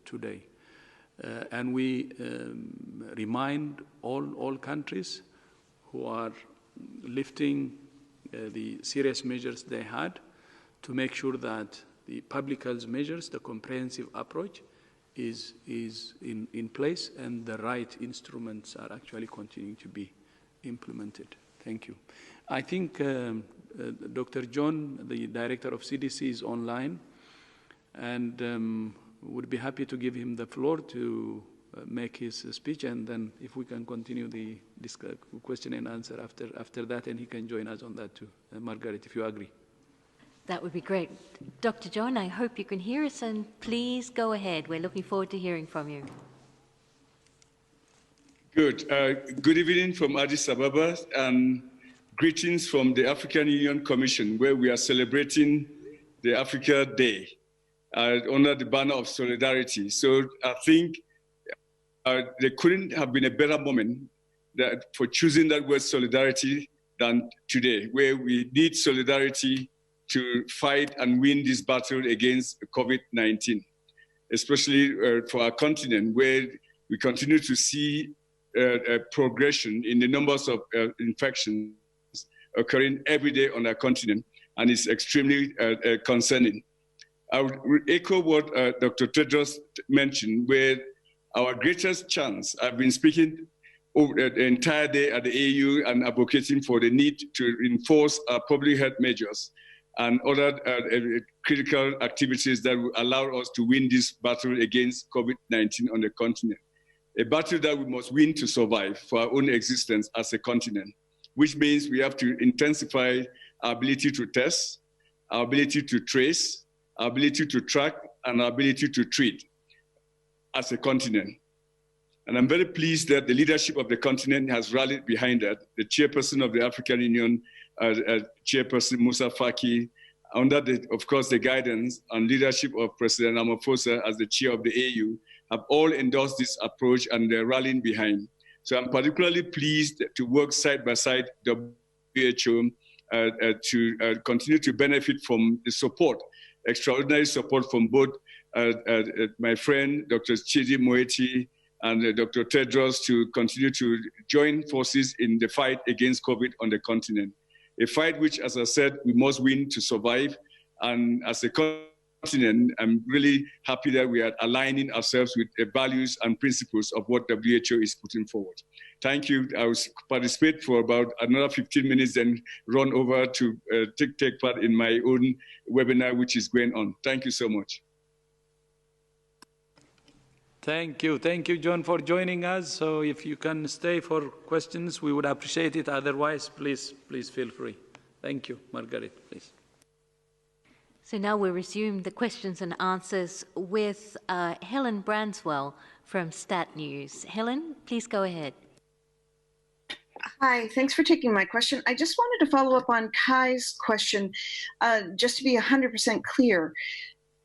today. And we remind all countries who are lifting the serious measures they had to make sure that the public health measures, the comprehensive approach, is in place and the right instruments are actually continuing to be implemented. Thank you. I think Dr. John, the director of CDC, is online, and would be happy to give him the floor to make his speech, and then if we can continue the question and answer after that, and he can join us on that too. Margaret, if you agree. That would be great. Dr. John, I hope you can hear us, and please go ahead. We're looking forward to hearing from you. Good. Good evening from Addis Ababa, and greetings from the African Union Commission, where we are celebrating the Africa Day under the banner of solidarity. So I think there couldn't have been a better moment for choosing that word solidarity than today, where we need solidarity to fight and win this battle against COVID-19, especially for our continent, where we continue to see a progression in the numbers of infections occurring every day on our continent, and it's extremely concerning. I would echo what Dr. Tedros mentioned, where our greatest chance, I've been speaking over the entire day at the AU and advocating for the need to enforce our public health measures and other critical activities that will allow us to win this battle against COVID-19 on the continent. A battle that we must win to survive for our own existence as a continent, which means we have to intensify our ability to test, our ability to trace, our ability to track, and our ability to treat as a continent. And I'm very pleased that the leadership of the continent has rallied behind that. The chairperson of the African Union, Chairperson Moussa Faki, under, of course, the guidance and leadership of President Ramaphosa as the chair of the AU, have all endorsed this approach and they're rallying behind. So I'm particularly pleased to work side by side with WHO to continue to benefit from the support, extraordinary support from both my friend, Dr. Chidi Moeti, and Dr. Tedros, to continue to join forces in the fight against COVID on the continent. A fight which, as I said, we must win to survive. And as a continent, I'm really happy that we are aligning ourselves with the values and principles of what WHO is putting forward. Thank you. I will participate for about another 15 minutes, then run over to take part in my own webinar, which is going on. Thank you so much. Thank you, John, for joining us. So if you can stay for questions, we would appreciate it. Otherwise, please feel free. Thank you. Margaret, please. So now we'll resume the questions and answers with Helen Branswell from Stat News. Helen, please go ahead. Hi, thanks for taking my question. I just wanted to follow up on Kai's question, just to be 100% clear.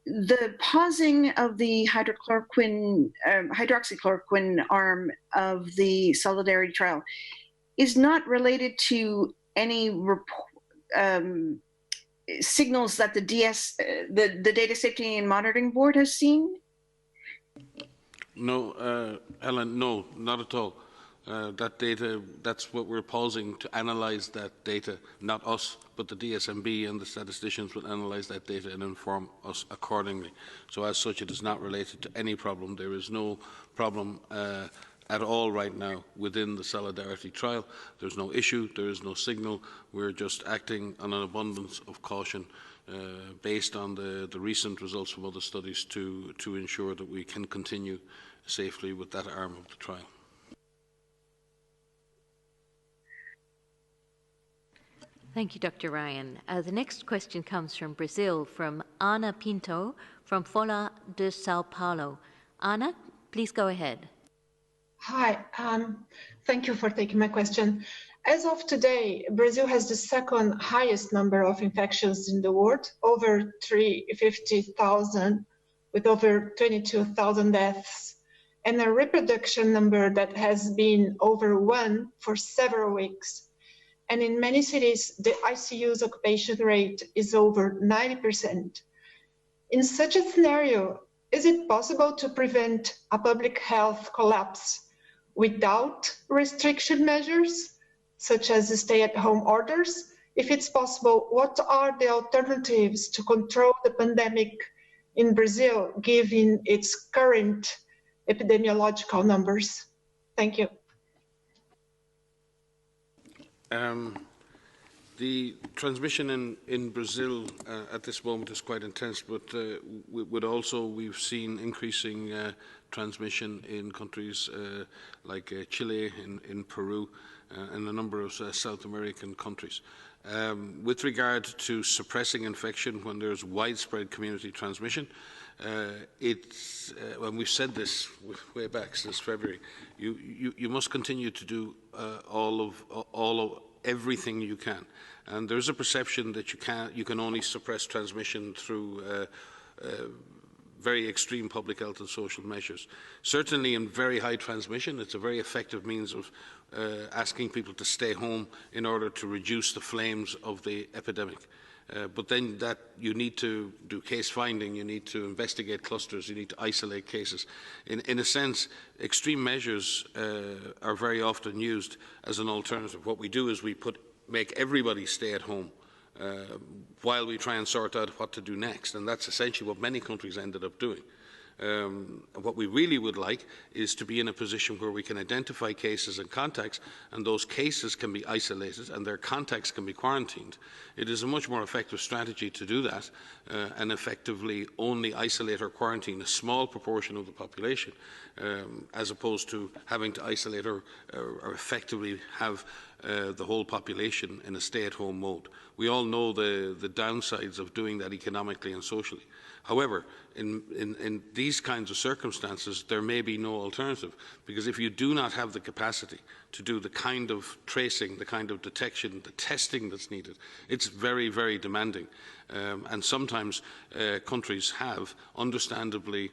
The pausing of the hydroxychloroquine arm of the Solidarity trial is not related to any signals that the Data Safety and Monitoring Board has seen? No, Ellen, no, not at all. That data, that's what we're pausing to analyze that data, not us, but the DSMB and the statisticians will analyze that data and inform us accordingly. So as such, it is not related to any problem. There is no problem at all right now within the Solidarity trial. There's no issue, there is no signal. We're just acting on an abundance of caution based on the recent results from other studies to ensure that we can continue safely with that arm of the trial. Thank you, Dr. Ryan. The next question comes from Brazil, from Ana Pinto, from Folha de Sao Paulo. Ana, please go ahead. Hi, thank you for taking my question. As of today, Brazil has the second highest number of infections in the world, over 350,000, with over 22,000 deaths, and a reproduction number that has been over 1 for several weeks. And in many cities, the ICU's occupation rate is over 90%. In such a scenario, is it possible to prevent a public health collapse without restriction measures, such as stay-at-home orders? If it's possible, what are the alternatives to control the pandemic in Brazil, given its current epidemiological numbers? Thank you. The transmission in Brazil at this moment is quite intense, but we've seen increasing transmission in countries like Chile, in Peru, and a number of South American countries. With regard to suppressing infection when there's widespread community transmission, when we've said this way back since February, you must continue to do everything you can. And there's a perception that you can only suppress transmission through very extreme public health and social measures. Certainly in very high transmission, it's a very effective means of asking people to stay home in order to reduce the flames of the epidemic. But then you need to do case finding, you need to investigate clusters, you need to isolate cases. In a sense, extreme measures are very often used as an alternative. What we do is we make everybody stay at home while we try and sort out what to do next, and that's essentially what many countries ended up doing. What we really would like is to be in a position where we can identify cases and contacts, and those cases can be isolated and their contacts can be quarantined. It is a much more effective strategy to do that and effectively only isolate or quarantine a small proportion of the population, as opposed to having to isolate or effectively have the whole population in a stay-at-home mode. We all know the downsides of doing that economically and socially. However, in these kinds of circumstances, there may be no alternative, because if you do not have the capacity to do the kind of tracing, the kind of detection, the testing that's needed, it's very, very demanding. And sometimes countries have, understandably,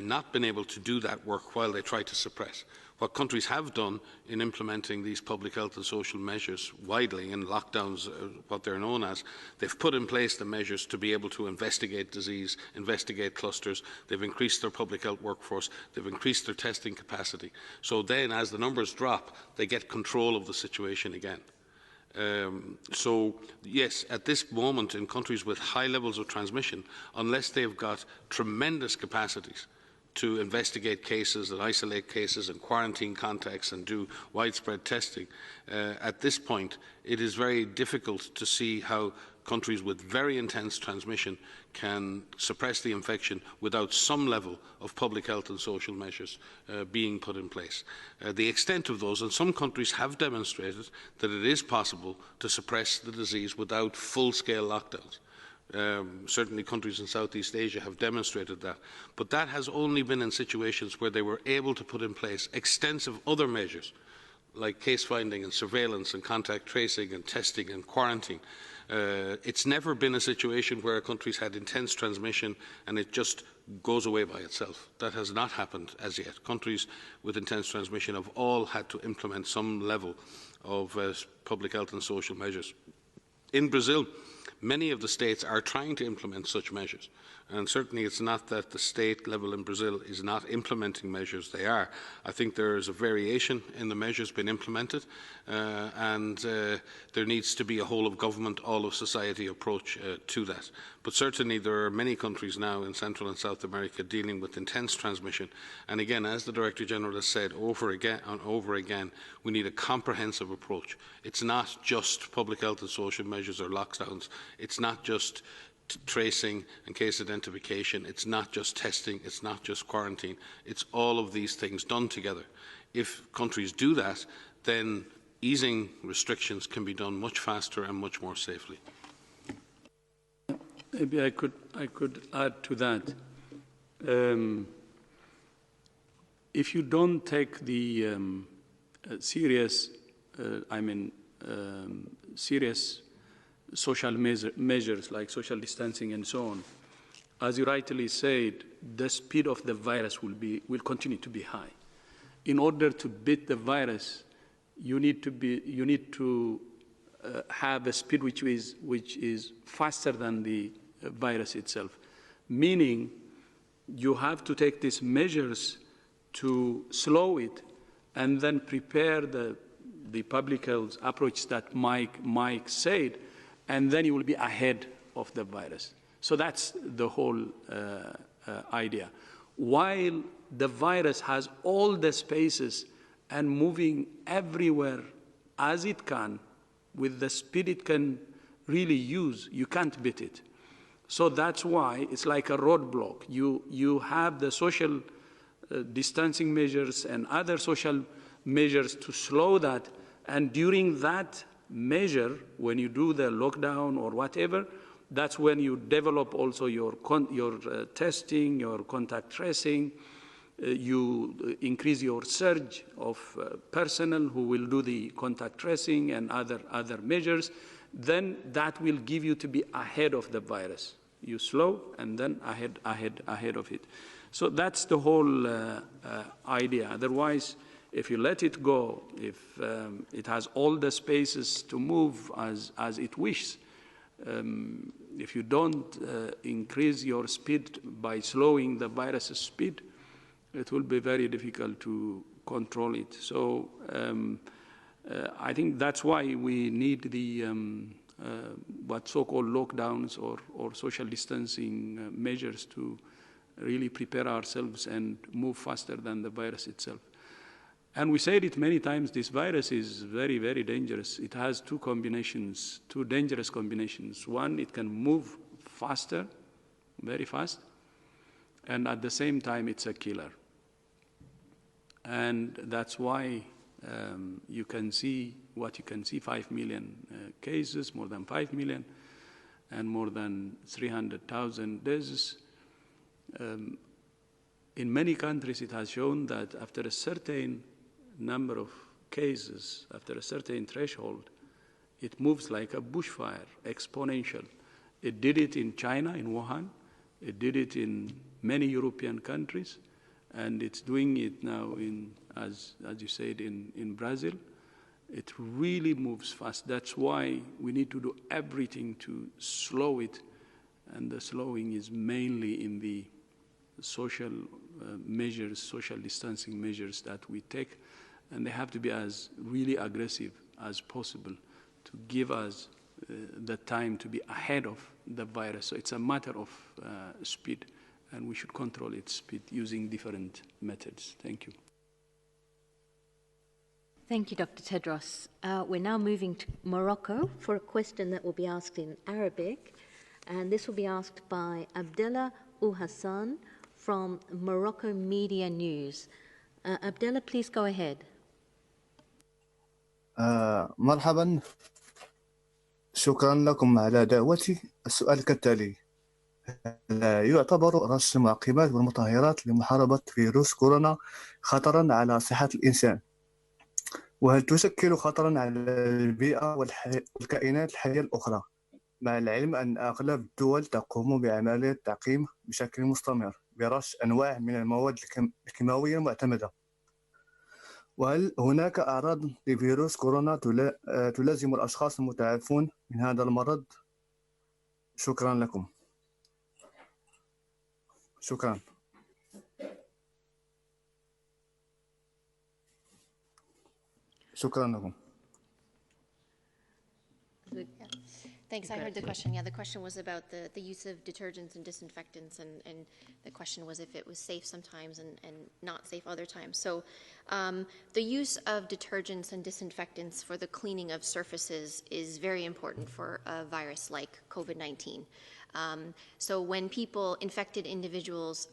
not been able to do that work while they try to suppress. What countries have done in implementing these public health and social measures widely in lockdowns, what they're known as, they've put in place the measures to be able to investigate disease, investigate clusters. They've increased their public health workforce. They've increased their testing capacity. So then, as the numbers drop, they get control of the situation again. So, yes, at this moment in countries with high levels of transmission, unless they've got tremendous capacities to investigate cases and isolate cases and quarantine contacts and do widespread testing, at this point it is very difficult to see how countries with very intense transmission can suppress the infection without some level of public health and social measures being put in place. The extent of those, and some countries have demonstrated that it is possible to suppress the disease without full-scale lockdowns. Certainly countries in Southeast Asia have demonstrated that. But that has only been in situations where they were able to put in place extensive other measures, like case finding and surveillance and contact tracing and testing and quarantine. It's never been a situation where a country's had intense transmission and it just goes away by itself. That has not happened as yet. Countries with intense transmission have all had to implement some level of public health and social measures. In Brazil, many of the states are trying to implement such measures. And certainly it's not that the state level in Brazil is not implementing measures, they are. I think there is a variation in the measures being implemented, and there needs to be a whole of government, all of society approach to that. But certainly there are many countries now in Central and South America dealing with intense transmission. And again, as the Director General has said over and over again, we need a comprehensive approach. It's not just public health and social measures or lockdowns. It's not just tracing and case identification. It's not just testing. It's not just quarantine. It's all of these things done together. If countries do that, then easing restrictions can be done much faster and much more safely. Maybe I could add to that. If you don't take the serious social measures like social distancing and so on, as you rightly said, the speed of the virus will continue to be high. In order to beat the virus, you need to have a speed which is faster than the virus itself. Meaning, you have to take these measures to slow it, and then prepare the public health approach that Mike said, and then you will be ahead of the virus. So that's the whole idea. While the virus has all the spaces and moving everywhere as it can, with the speed it can really use, you can't beat it. So that's why it's like a roadblock. You have the social distancing measures and other social measures to slow that, and during that measure, when you do the lockdown or whatever, that's when you develop also your testing, your contact tracing, you increase your surge of personnel who will do the contact tracing and other measures, then that will give you to be ahead of the virus. You slow and then ahead of it. So that's the whole idea. Otherwise, if you let it go, if it has all the spaces to move as it wishes, if you don't increase your speed by slowing the virus's speed, it will be very difficult to control it. So I think that's why we need the what so-called lockdowns or social distancing measures to really prepare ourselves and move faster than the virus itself. And we said it many times, this virus is very, very dangerous. It has two dangerous combinations. One, it can move faster, very fast, and at the same time, it's a killer. And that's why you can see what you can see, 5 million cases, more than 5 million, and more than 300,000 deaths. In many countries, it has shown that after a certain number of cases, after a certain threshold, it moves like a bushfire, exponential. It did it in China, in Wuhan. It did it in many European countries. And it's doing it now as you said, in Brazil. It really moves fast. That's why we need to do everything to slow it. And the slowing is mainly in the social measures, social distancing measures that we take. And they have to be as really aggressive as possible to give us the time to be ahead of the virus. So it's a matter of speed, and we should control its speed using different methods. Thank you. Thank you, Dr. Tedros. We're now moving to Morocco for a question that will be asked in Arabic. And this will be asked by Abdullah Hassan from Morocco Media News. Abdullah, please go ahead. مرحبا، شكرا لكم على دعوتي. السؤال كالتالي: يعتبر رش المعقمات والمطهرات لمحاربة فيروس كورونا خطرا على صحة الإنسان؟ وهل تشكل خطرا على البيئة والكائنات الحية الأخرى؟ مع العلم أن أغلب الدول تقوم بعملية تعقيم بشكل مستمر برش أنواع من المواد الكيماوية المعتمدة. وهل هناك أعراض لفيروس كورونا تلازم الأشخاص المتعافون من هذا المرض؟ شكرا لكم. شكرا. شكرا لكم. Thanks. I heard the question. Yeah, the question was about the use of detergents and disinfectants, and the question was if it was safe sometimes and not safe other times. So the use of detergents and disinfectants for the cleaning of surfaces is very important for a virus like COVID-19. So when people, infected individuals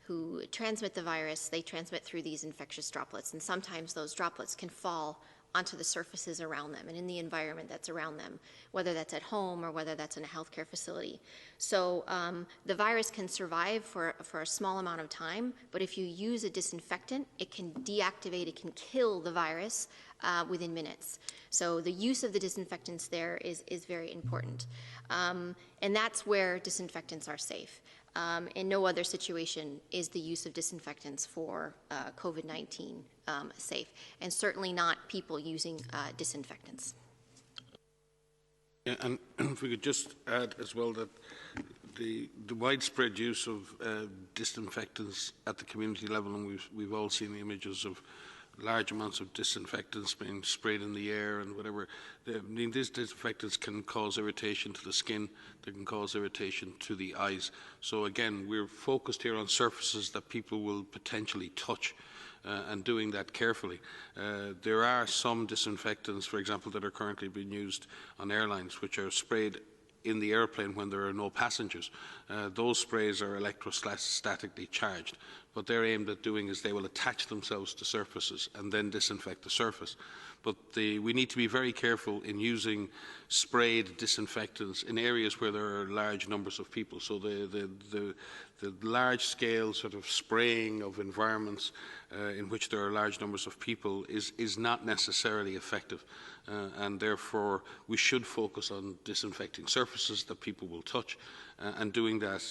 who transmit the virus, they transmit through these infectious droplets, and sometimes those droplets can fall onto the surfaces around them and in the environment that's around them, whether that's at home or whether that's in a healthcare facility. So the virus can survive for a small amount of time, but if you use a disinfectant, it can deactivate, it can kill the virus within minutes. So the use of the disinfectants there is very important. And that's where disinfectants are safe. In no other situation is the use of disinfectants for COVID-19 safe, and certainly not people using disinfectants. Yeah, and if we could just add as well that the widespread use of disinfectants at the community level, and we've all seen the images of large amounts of disinfectants being sprayed in the air and whatever. These disinfectants can cause irritation to the skin, they can cause irritation to the eyes. So again, we're focused here on surfaces that people will potentially touch. and doing that carefully. There are some disinfectants, for example, that are currently being used on airlines, which are sprayed in the airplane when there are no passengers. Those sprays are electrostatically charged. What they're aimed at doing is they will attach themselves to surfaces and then disinfect the surface. But we need to be very careful in using sprayed disinfectants in areas where there are large numbers of people. So the large-scale sort of spraying of environments in which there are large numbers of people is not necessarily effective. And therefore, we should focus on disinfecting surfaces that people will touch and doing that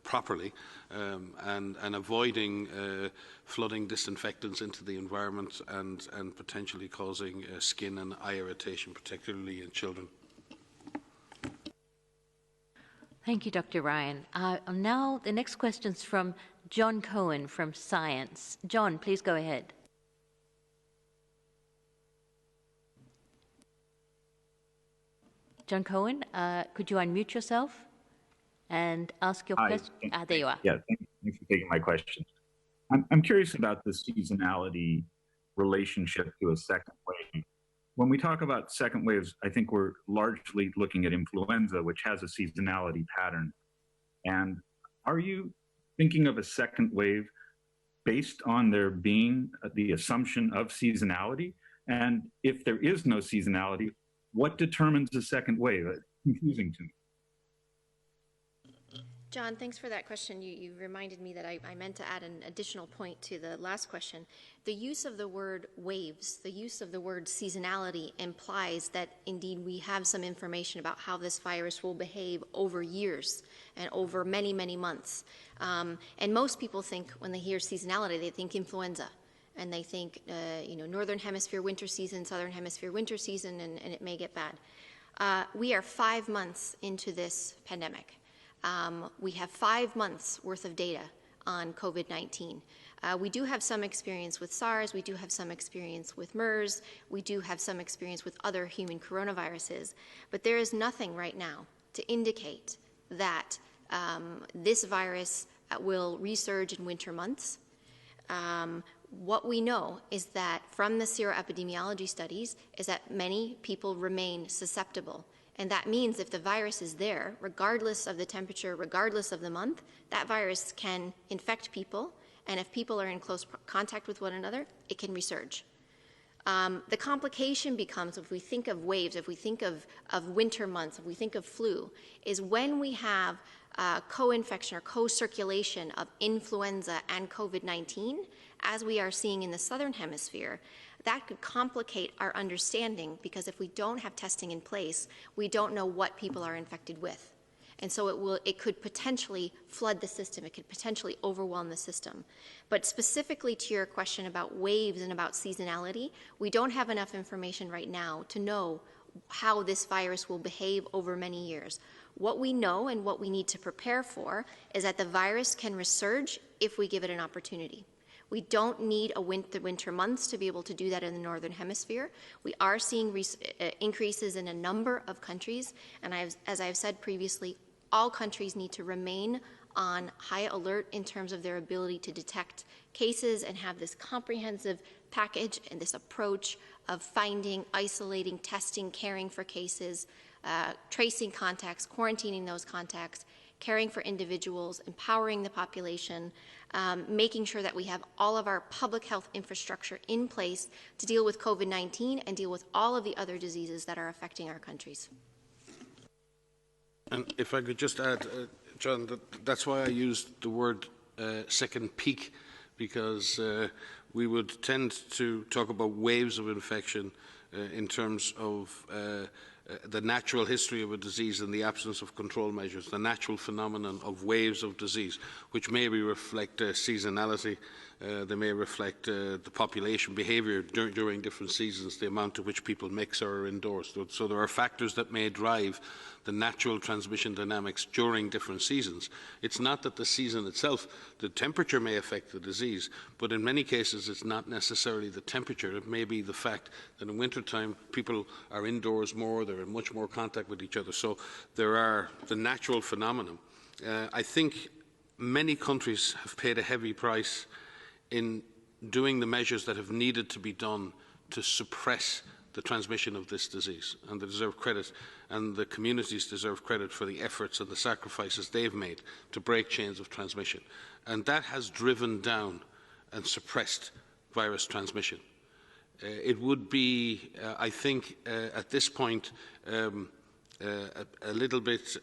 properly and avoiding flooding disinfectants into the environment and potentially causing skin and eye irritation, particularly in children. Thank you, Dr. Ryan. Now, the next question is from John Cohen from Science. John, please go ahead. John Cohen, could you unmute yourself and ask your question? There you are. Yeah, thanks for taking my question. I'm curious about the seasonality relationship to a second wave. When we talk about second waves, I think we're largely looking at influenza, which has a seasonality pattern. And are you thinking of a second wave based on there being the assumption of seasonality? And if there is no seasonality, what determines the second wave? It's confusing to me. John, thanks for that question. You reminded me that I meant to add an additional point to the last question. The use of the word waves, the use of the word seasonality implies that indeed we have some information about how this virus will behave over years and over many, many months. And most people think when they hear seasonality, they think influenza. And they think, Northern Hemisphere winter season, Southern Hemisphere winter season, and it may get bad. We are 5 months into this pandemic. We have 5 months worth of data on COVID-19. We do have some experience with SARS. We do have some experience with MERS. We do have some experience with other human coronaviruses. But there is nothing right now to indicate that this virus will resurge in winter months. What we know is that from the seroepidemiology studies is that many people remain susceptible. And that means if the virus is there, regardless of the temperature, regardless of the month, that virus can infect people. And if people are in close contact with one another, it can resurge. The complication becomes, if we think of waves, if we think of winter months, if we think of flu, is when we have co-infection or co-circulation of influenza and COVID-19, as we are seeing in the Southern Hemisphere, that could complicate our understanding because if we don't have testing in place, we don't know what people are infected with. And so it could potentially flood the system. It could potentially overwhelm the system. But specifically to your question about waves and about seasonality, we don't have enough information right now to know how this virus will behave over many years. What we know and what we need to prepare for is that the virus can resurge if we give it an opportunity. We don't need the winter months to be able to do that in the Northern Hemisphere. We are seeing increases in a number of countries, and as I've said previously, all countries need to remain on high alert in terms of their ability to detect cases and have this comprehensive package and this approach of finding, isolating, testing, caring for cases, tracing contacts, quarantining those contacts, caring for individuals, empowering the population, making sure that we have all of our public health infrastructure in place to deal with COVID-19 and deal with all of the other diseases that are affecting our countries. And if I could just add, John, that's why I used the word second peak, because we would tend to talk about waves of infection in terms of the natural history of a disease in the absence of control measures, the natural phenomenon of waves of disease, which maybe reflect seasonality, they may reflect the population behaviour during different seasons, the amount to which people mix or are indoors. So there are factors that may drive the natural transmission dynamics during different seasons. It's not that the season itself, the temperature may affect the disease, but in many cases it's not necessarily the temperature. It may be the fact that in wintertime people are indoors more, they're in much more contact with each other. So there are the natural phenomenon. I think many countries have paid a heavy price in doing the measures that have needed to be done to suppress the transmission of this disease, and they deserve credit, and the communities deserve credit for the efforts and the sacrifices they've made to break chains of transmission. And that has driven down and suppressed virus transmission. It would be, I think, at this point, a little bit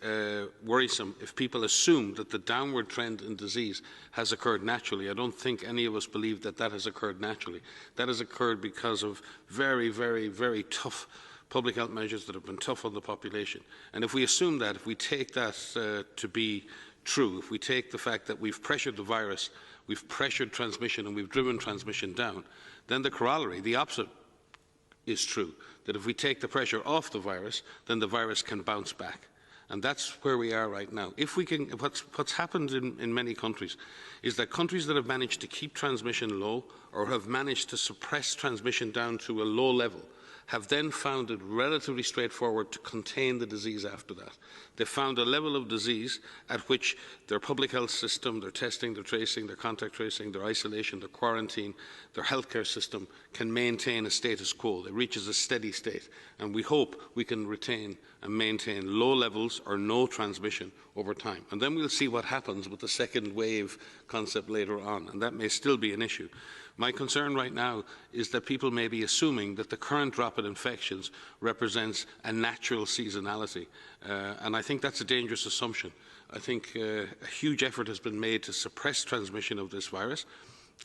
worrisome if people assume that the downward trend in disease has occurred naturally. I don't think any of us believe that that has occurred naturally. That has occurred because of very, very, very tough public health measures that have been tough on the population. And if we assume that, if we take that to be true, if we take the fact that we've pressured the virus, we've pressured transmission and we've driven transmission down, then the corollary, the opposite, is true, that if we take the pressure off the virus, then the virus can bounce back. And that's where we are right now. If we can, what's happened in many countries is that countries that have managed to keep transmission low or have managed to suppress transmission down to a low level have then found it relatively straightforward to contain the disease after that. They found a level of disease at which their public health system, their testing, their tracing, their contact tracing, their isolation, their quarantine, their healthcare system can maintain a status quo. It reaches a steady state. And we hope we can retain and maintain low levels or no transmission over time. And then we'll see what happens with the second wave concept later on. And that may still be an issue. My concern right now is that people may be assuming that the current drop in infections represents a natural seasonality. And I think that's a dangerous assumption. I think a huge effort has been made to suppress transmission of this virus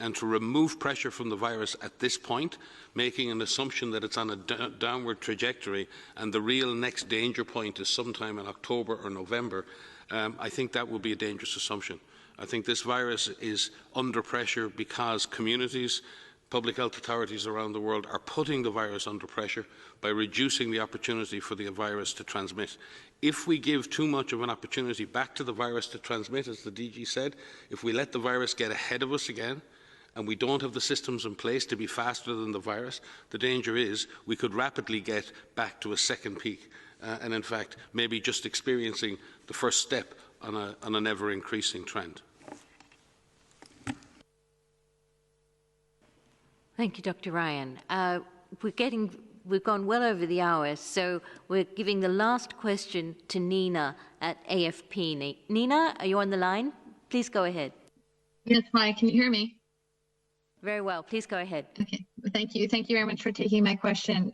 and to remove pressure from the virus at this point, making an assumption that it's on a downward trajectory and the real next danger point is sometime in October or November. I think that will be a dangerous assumption. I think this virus is under pressure because communities, public health authorities around the world are putting the virus under pressure by reducing the opportunity for the virus to transmit. If we give too much of an opportunity back to the virus to transmit, as the DG said, if we let the virus get ahead of us again, and we don't have the systems in place to be faster than the virus, the danger is we could rapidly get back to a second peak. And in fact, maybe just experiencing the first step on an ever-increasing trend. Thank you, Dr. Ryan. We've gone well over the hour, so we're giving the last question to Nina at AFP. Nina, are you on the line? Please go ahead. Yes, hi, can you hear me? Very well, please go ahead. Okay, thank you. Thank you very much for taking my question.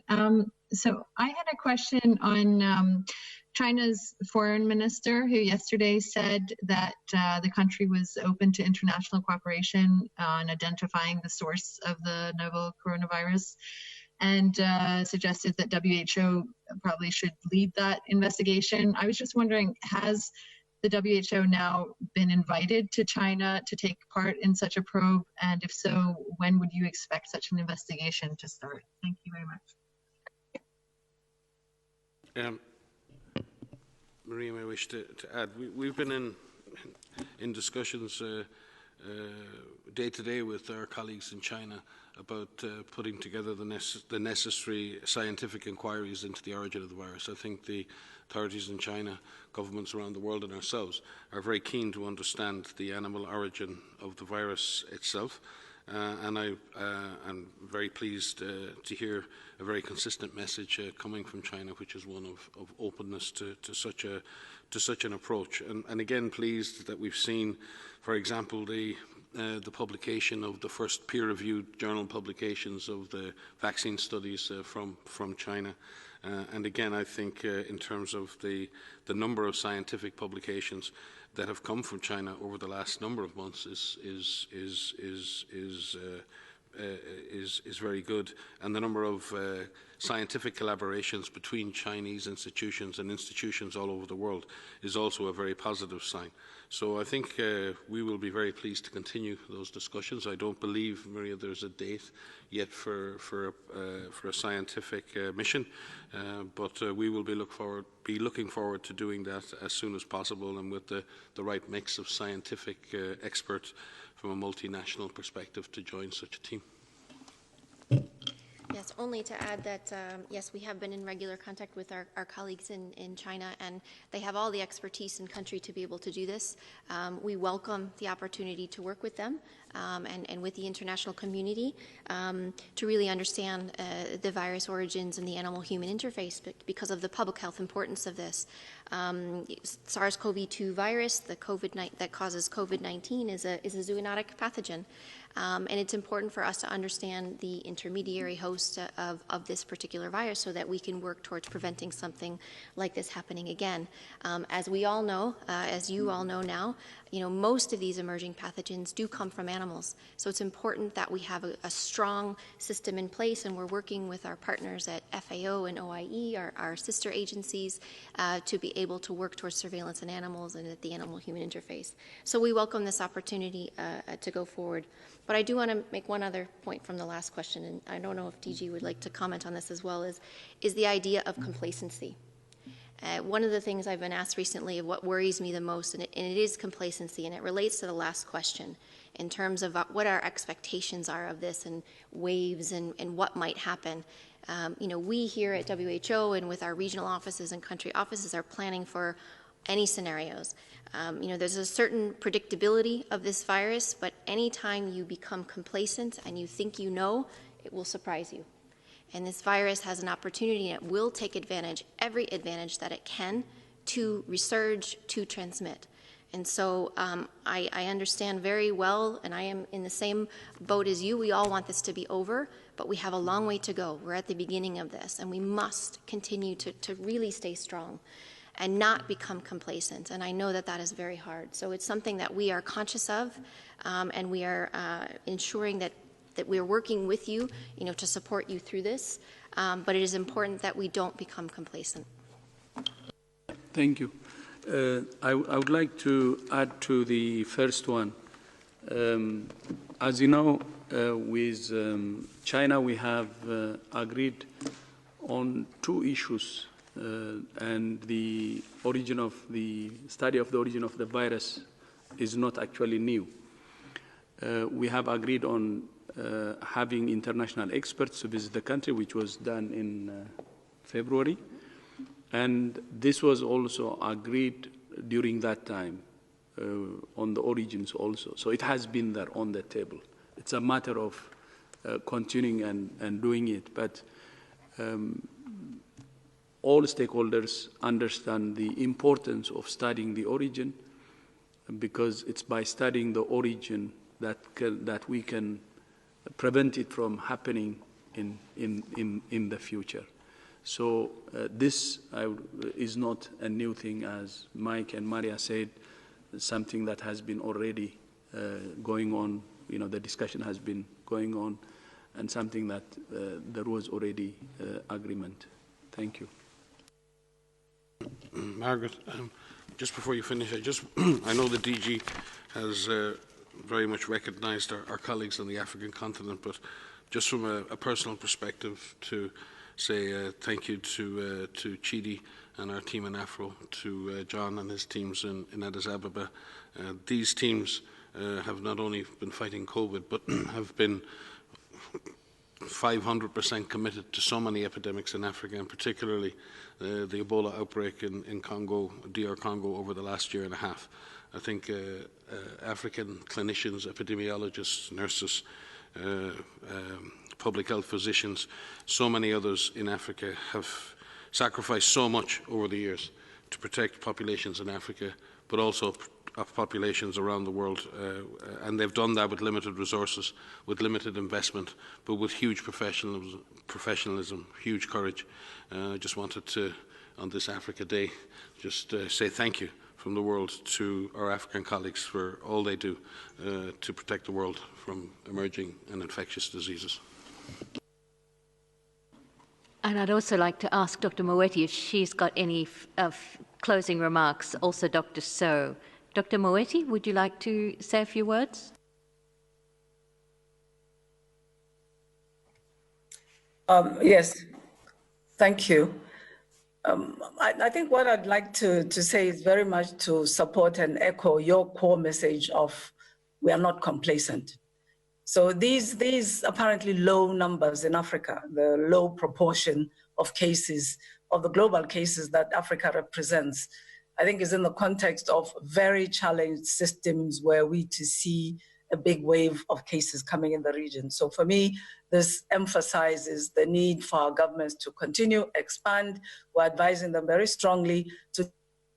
So I had a question on China's foreign minister, who yesterday said that the country was open to international cooperation on identifying the source of the novel coronavirus, and suggested that WHO probably should lead that investigation. I was just wondering, has the WHO now been invited to China to take part in such a probe? And if so, when would you expect such an investigation to start? Thank you very much. Maria may wish to add. We've been in discussions day to day with our colleagues in China about putting together the necessary scientific inquiries into the origin of the virus. I think the authorities in China, governments around the world and ourselves are very keen to understand the animal origin of the virus itself. And I'm very pleased to hear a very consistent message coming from China, which is one of openness to such an approach. And again, pleased that we've seen, for example, the publication of the first peer-reviewed journal publications of the vaccine studies from China. And again, I think in terms of the number of scientific publications that have come from China over the last number of months is very good, and the number of scientific collaborations between Chinese institutions and institutions all over the world is also a very positive sign. So I think we will be very pleased to continue those discussions. I don't believe, Maria, there's a date yet for a scientific mission, but we will be looking forward to doing that as soon as possible, and with the right mix of scientific experts from a multinational perspective to join such a team. Yes, only to add that, yes, we have been in regular contact with our colleagues in China, and they have all the expertise in country to be able to do this. We welcome the opportunity to work with them. and with the international community to really understand the virus origins and the animal-human interface because of the public health importance of this. SARS-CoV-2 virus, the that causes COVID-19, is a zoonotic pathogen. And it's important for us to understand the intermediary host of this particular virus so that we can work towards preventing something like this happening again. As we all know, as you all know now, most of these emerging pathogens do come from animals. So it's important that we have a strong system in place, and we're working with our partners at FAO and OIE, our sister agencies, to be able to work towards surveillance in animals and at the animal-human interface. So we welcome this opportunity to go forward. But I do want to make one other point from the last question, and I don't know if DG would like to comment on this as well, is the idea of complacency. One of the things I've been asked recently of what worries me the most, and it is complacency, and it relates to the last question in terms of what our expectations are of this and waves and what might happen. We here at WHO and with our regional offices and country offices are planning for any scenarios. There's a certain predictability of this virus, but anytime you become complacent and you think you know, it will surprise you. And this virus has an opportunity, and it will take advantage, every advantage that it can, to resurge, to transmit. And so I understand very well, and I am in the same boat as you. We all want this to be over, but we have a long way to go. We're at the beginning of this, and we must continue to really stay strong and not become complacent. And I know that that is very hard. So it's something that we are conscious of, and we are ensuring that we're working with you, to support you through this. But it is important that we don't become complacent. Thank you. I would like to add to the first one. As you know, with China, we have agreed on two issues. And the origin of the study of the origin of the virus is not actually new. We have agreed on having international experts to visit the country, which was done in February. And this was also agreed during that time on the origins also. So it has been there on the table. It's a matter of continuing and doing it. But all stakeholders understand the importance of studying the origin, because it's by studying the origin that we can prevent it from happening in the future. So this is not a new thing, as Mike and Maria said, something that has been already going on. The discussion has been going on, and something that there was already agreement. Thank you. Margaret, just before you finish, I know the DG has very much recognized our colleagues on the African continent, but just from a personal perspective, to say thank you to Chidi and our team in Afro, to John and his teams in Addis Ababa. These teams have not only been fighting COVID, but have been 500% committed to so many epidemics in Africa, and particularly the Ebola outbreak in Congo, DR Congo, over the last year and a half. I think African clinicians, epidemiologists, nurses, public health physicians, so many others in Africa have sacrificed so much over the years to protect populations in Africa, but also of populations around the world. And they've done that with limited resources, with limited investment, but with huge professionalism, huge courage. I just wanted to, on this Africa Day, just say thank you from the world to our African colleagues for all they do to protect the world from emerging and infectious diseases. And I'd also like to ask Dr. Moeti if she's got any closing remarks. Also, Dr. So. Dr. Moeti, would you like to say a few words? Yes, thank you. I think what I'd like to say is very much to support and echo your core message of we are not complacent. So these apparently low numbers in Africa, the low proportion of cases, of the global cases that Africa represents, I think is in the context of very challenged systems where we to see a big wave of cases coming in the region. So for me, this emphasizes the need for our governments to continue, expand. We're advising them very strongly to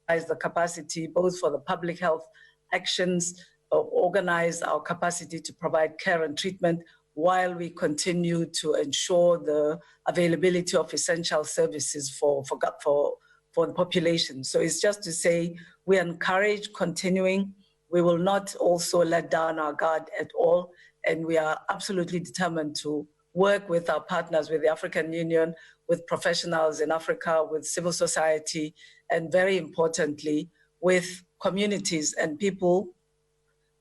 raise the capacity, both for the public health actions, organize our capacity to provide care and treatment while we continue to ensure the availability of essential services for the population. So it's just to say we encourage continuing. We will not also let down our guard at all. And we are absolutely determined to work with our partners, with the African Union, with professionals in Africa, with civil society, and very importantly, with communities and people,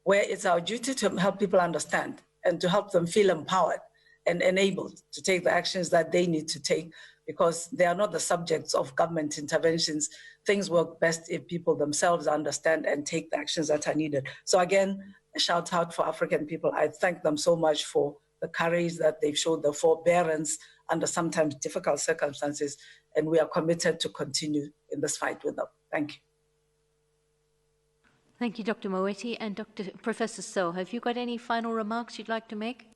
where it's our duty to help people understand and to help them feel empowered and enabled to take the actions that they need to take, because they are not the subjects of government interventions. Things work best if people themselves understand and take the actions that are needed. So again, a shout out for African people. I thank them so much for the courage that they've showed, the forbearance under sometimes difficult circumstances, and we are committed to continue in this fight with them. Thank you. Thank you, Dr. Moeti. And Professor So, have you got any final remarks you'd like to make?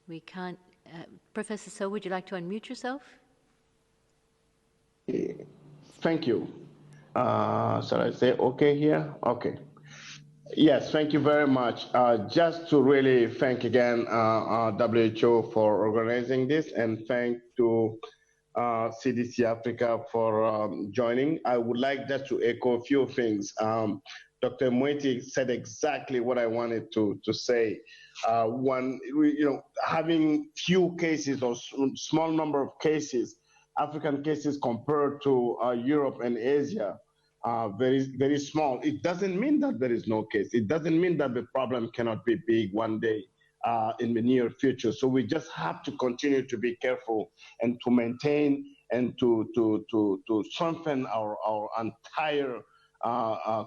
We can't. Professor So, would you like to unmute yourself? Thank you. Shall I say okay here? Okay. Yes, thank you very much. Just to really thank again WHO for organizing this, and thank to CDC Africa for joining. I would like just to echo a few things. Dr. Moeti said exactly what I wanted to say. Having few cases or small number of cases, African cases compared to Europe and Asia, very, very small. It doesn't mean that there is no case. It doesn't mean that the problem cannot be big one day in the near future. So we just have to continue to be careful and to maintain and to strengthen our entire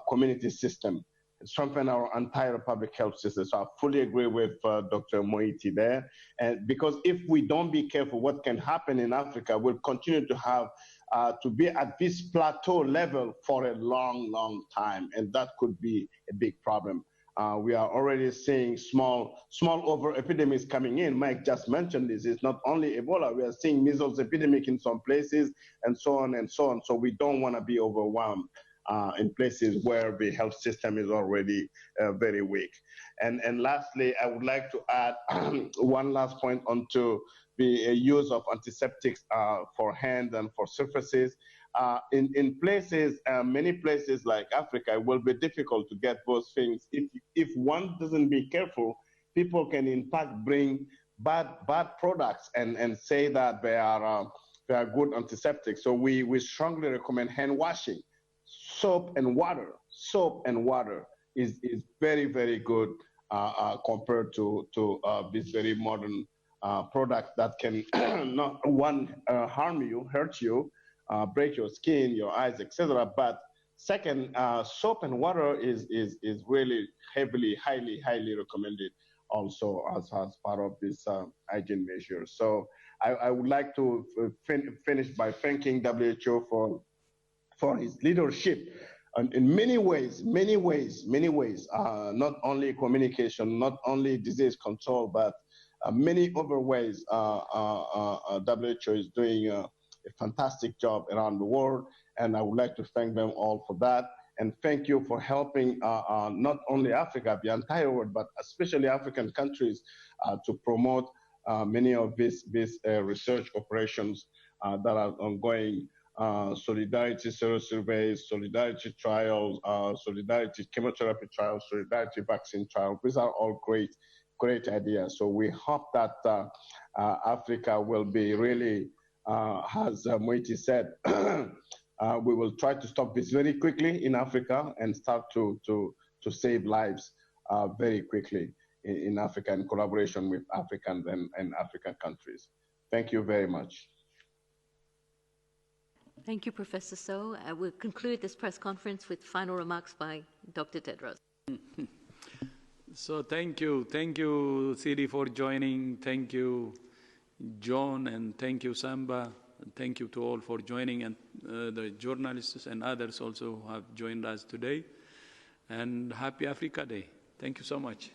community system, strengthen our entire public health system. So I fully agree with Dr. Moeti there. And because if we don't be careful, what can happen in Africa will continue to have to be at this plateau level for a long, long time. And that could be a big problem. We are already seeing small over epidemics coming in. Mike just mentioned this. It's not only Ebola. We are seeing measles epidemic in some places and so on and so on. So we don't want to be overwhelmed in places where the health system is already very weak. And lastly, I would like to add one last point onto the use of antiseptics for hands and for surfaces. In places, many places like Africa, it will be difficult to get those things. If one doesn't be careful, people can in fact bring bad products and say that they are good antiseptics. So we strongly recommend hand washing. Soap and water is very, very good compared to this very modern product that can not harm you, hurt you, break your skin, your eyes, etc. But second, soap and water is really highly recommended also as part of this hygiene measure. So I would like to finish by thanking WHO for his leadership in many ways, not only communication, not only disease control, but many other ways. WHO is doing a fantastic job around the world, and I would like to thank them all for that. And thank you for helping not only Africa, the entire world, but especially African countries to promote many of these research operations that are ongoing. Solidarity surveys, solidarity trials, solidarity chemotherapy trials, solidarity vaccine trials. These are all great ideas. So we hope that Africa will be really, as Moeti said, we will try to stop this very quickly in Africa and start to save lives very quickly in Africa in collaboration with Africans and African countries. Thank you very much. Thank you, Professor So. I will conclude this press conference with final remarks by Dr. Tedros. So thank you, Siri, for joining. Thank you, John, and thank you, Samba. Thank you to all for joining, and the journalists and others also have joined us today. And happy Africa Day. Thank you so much.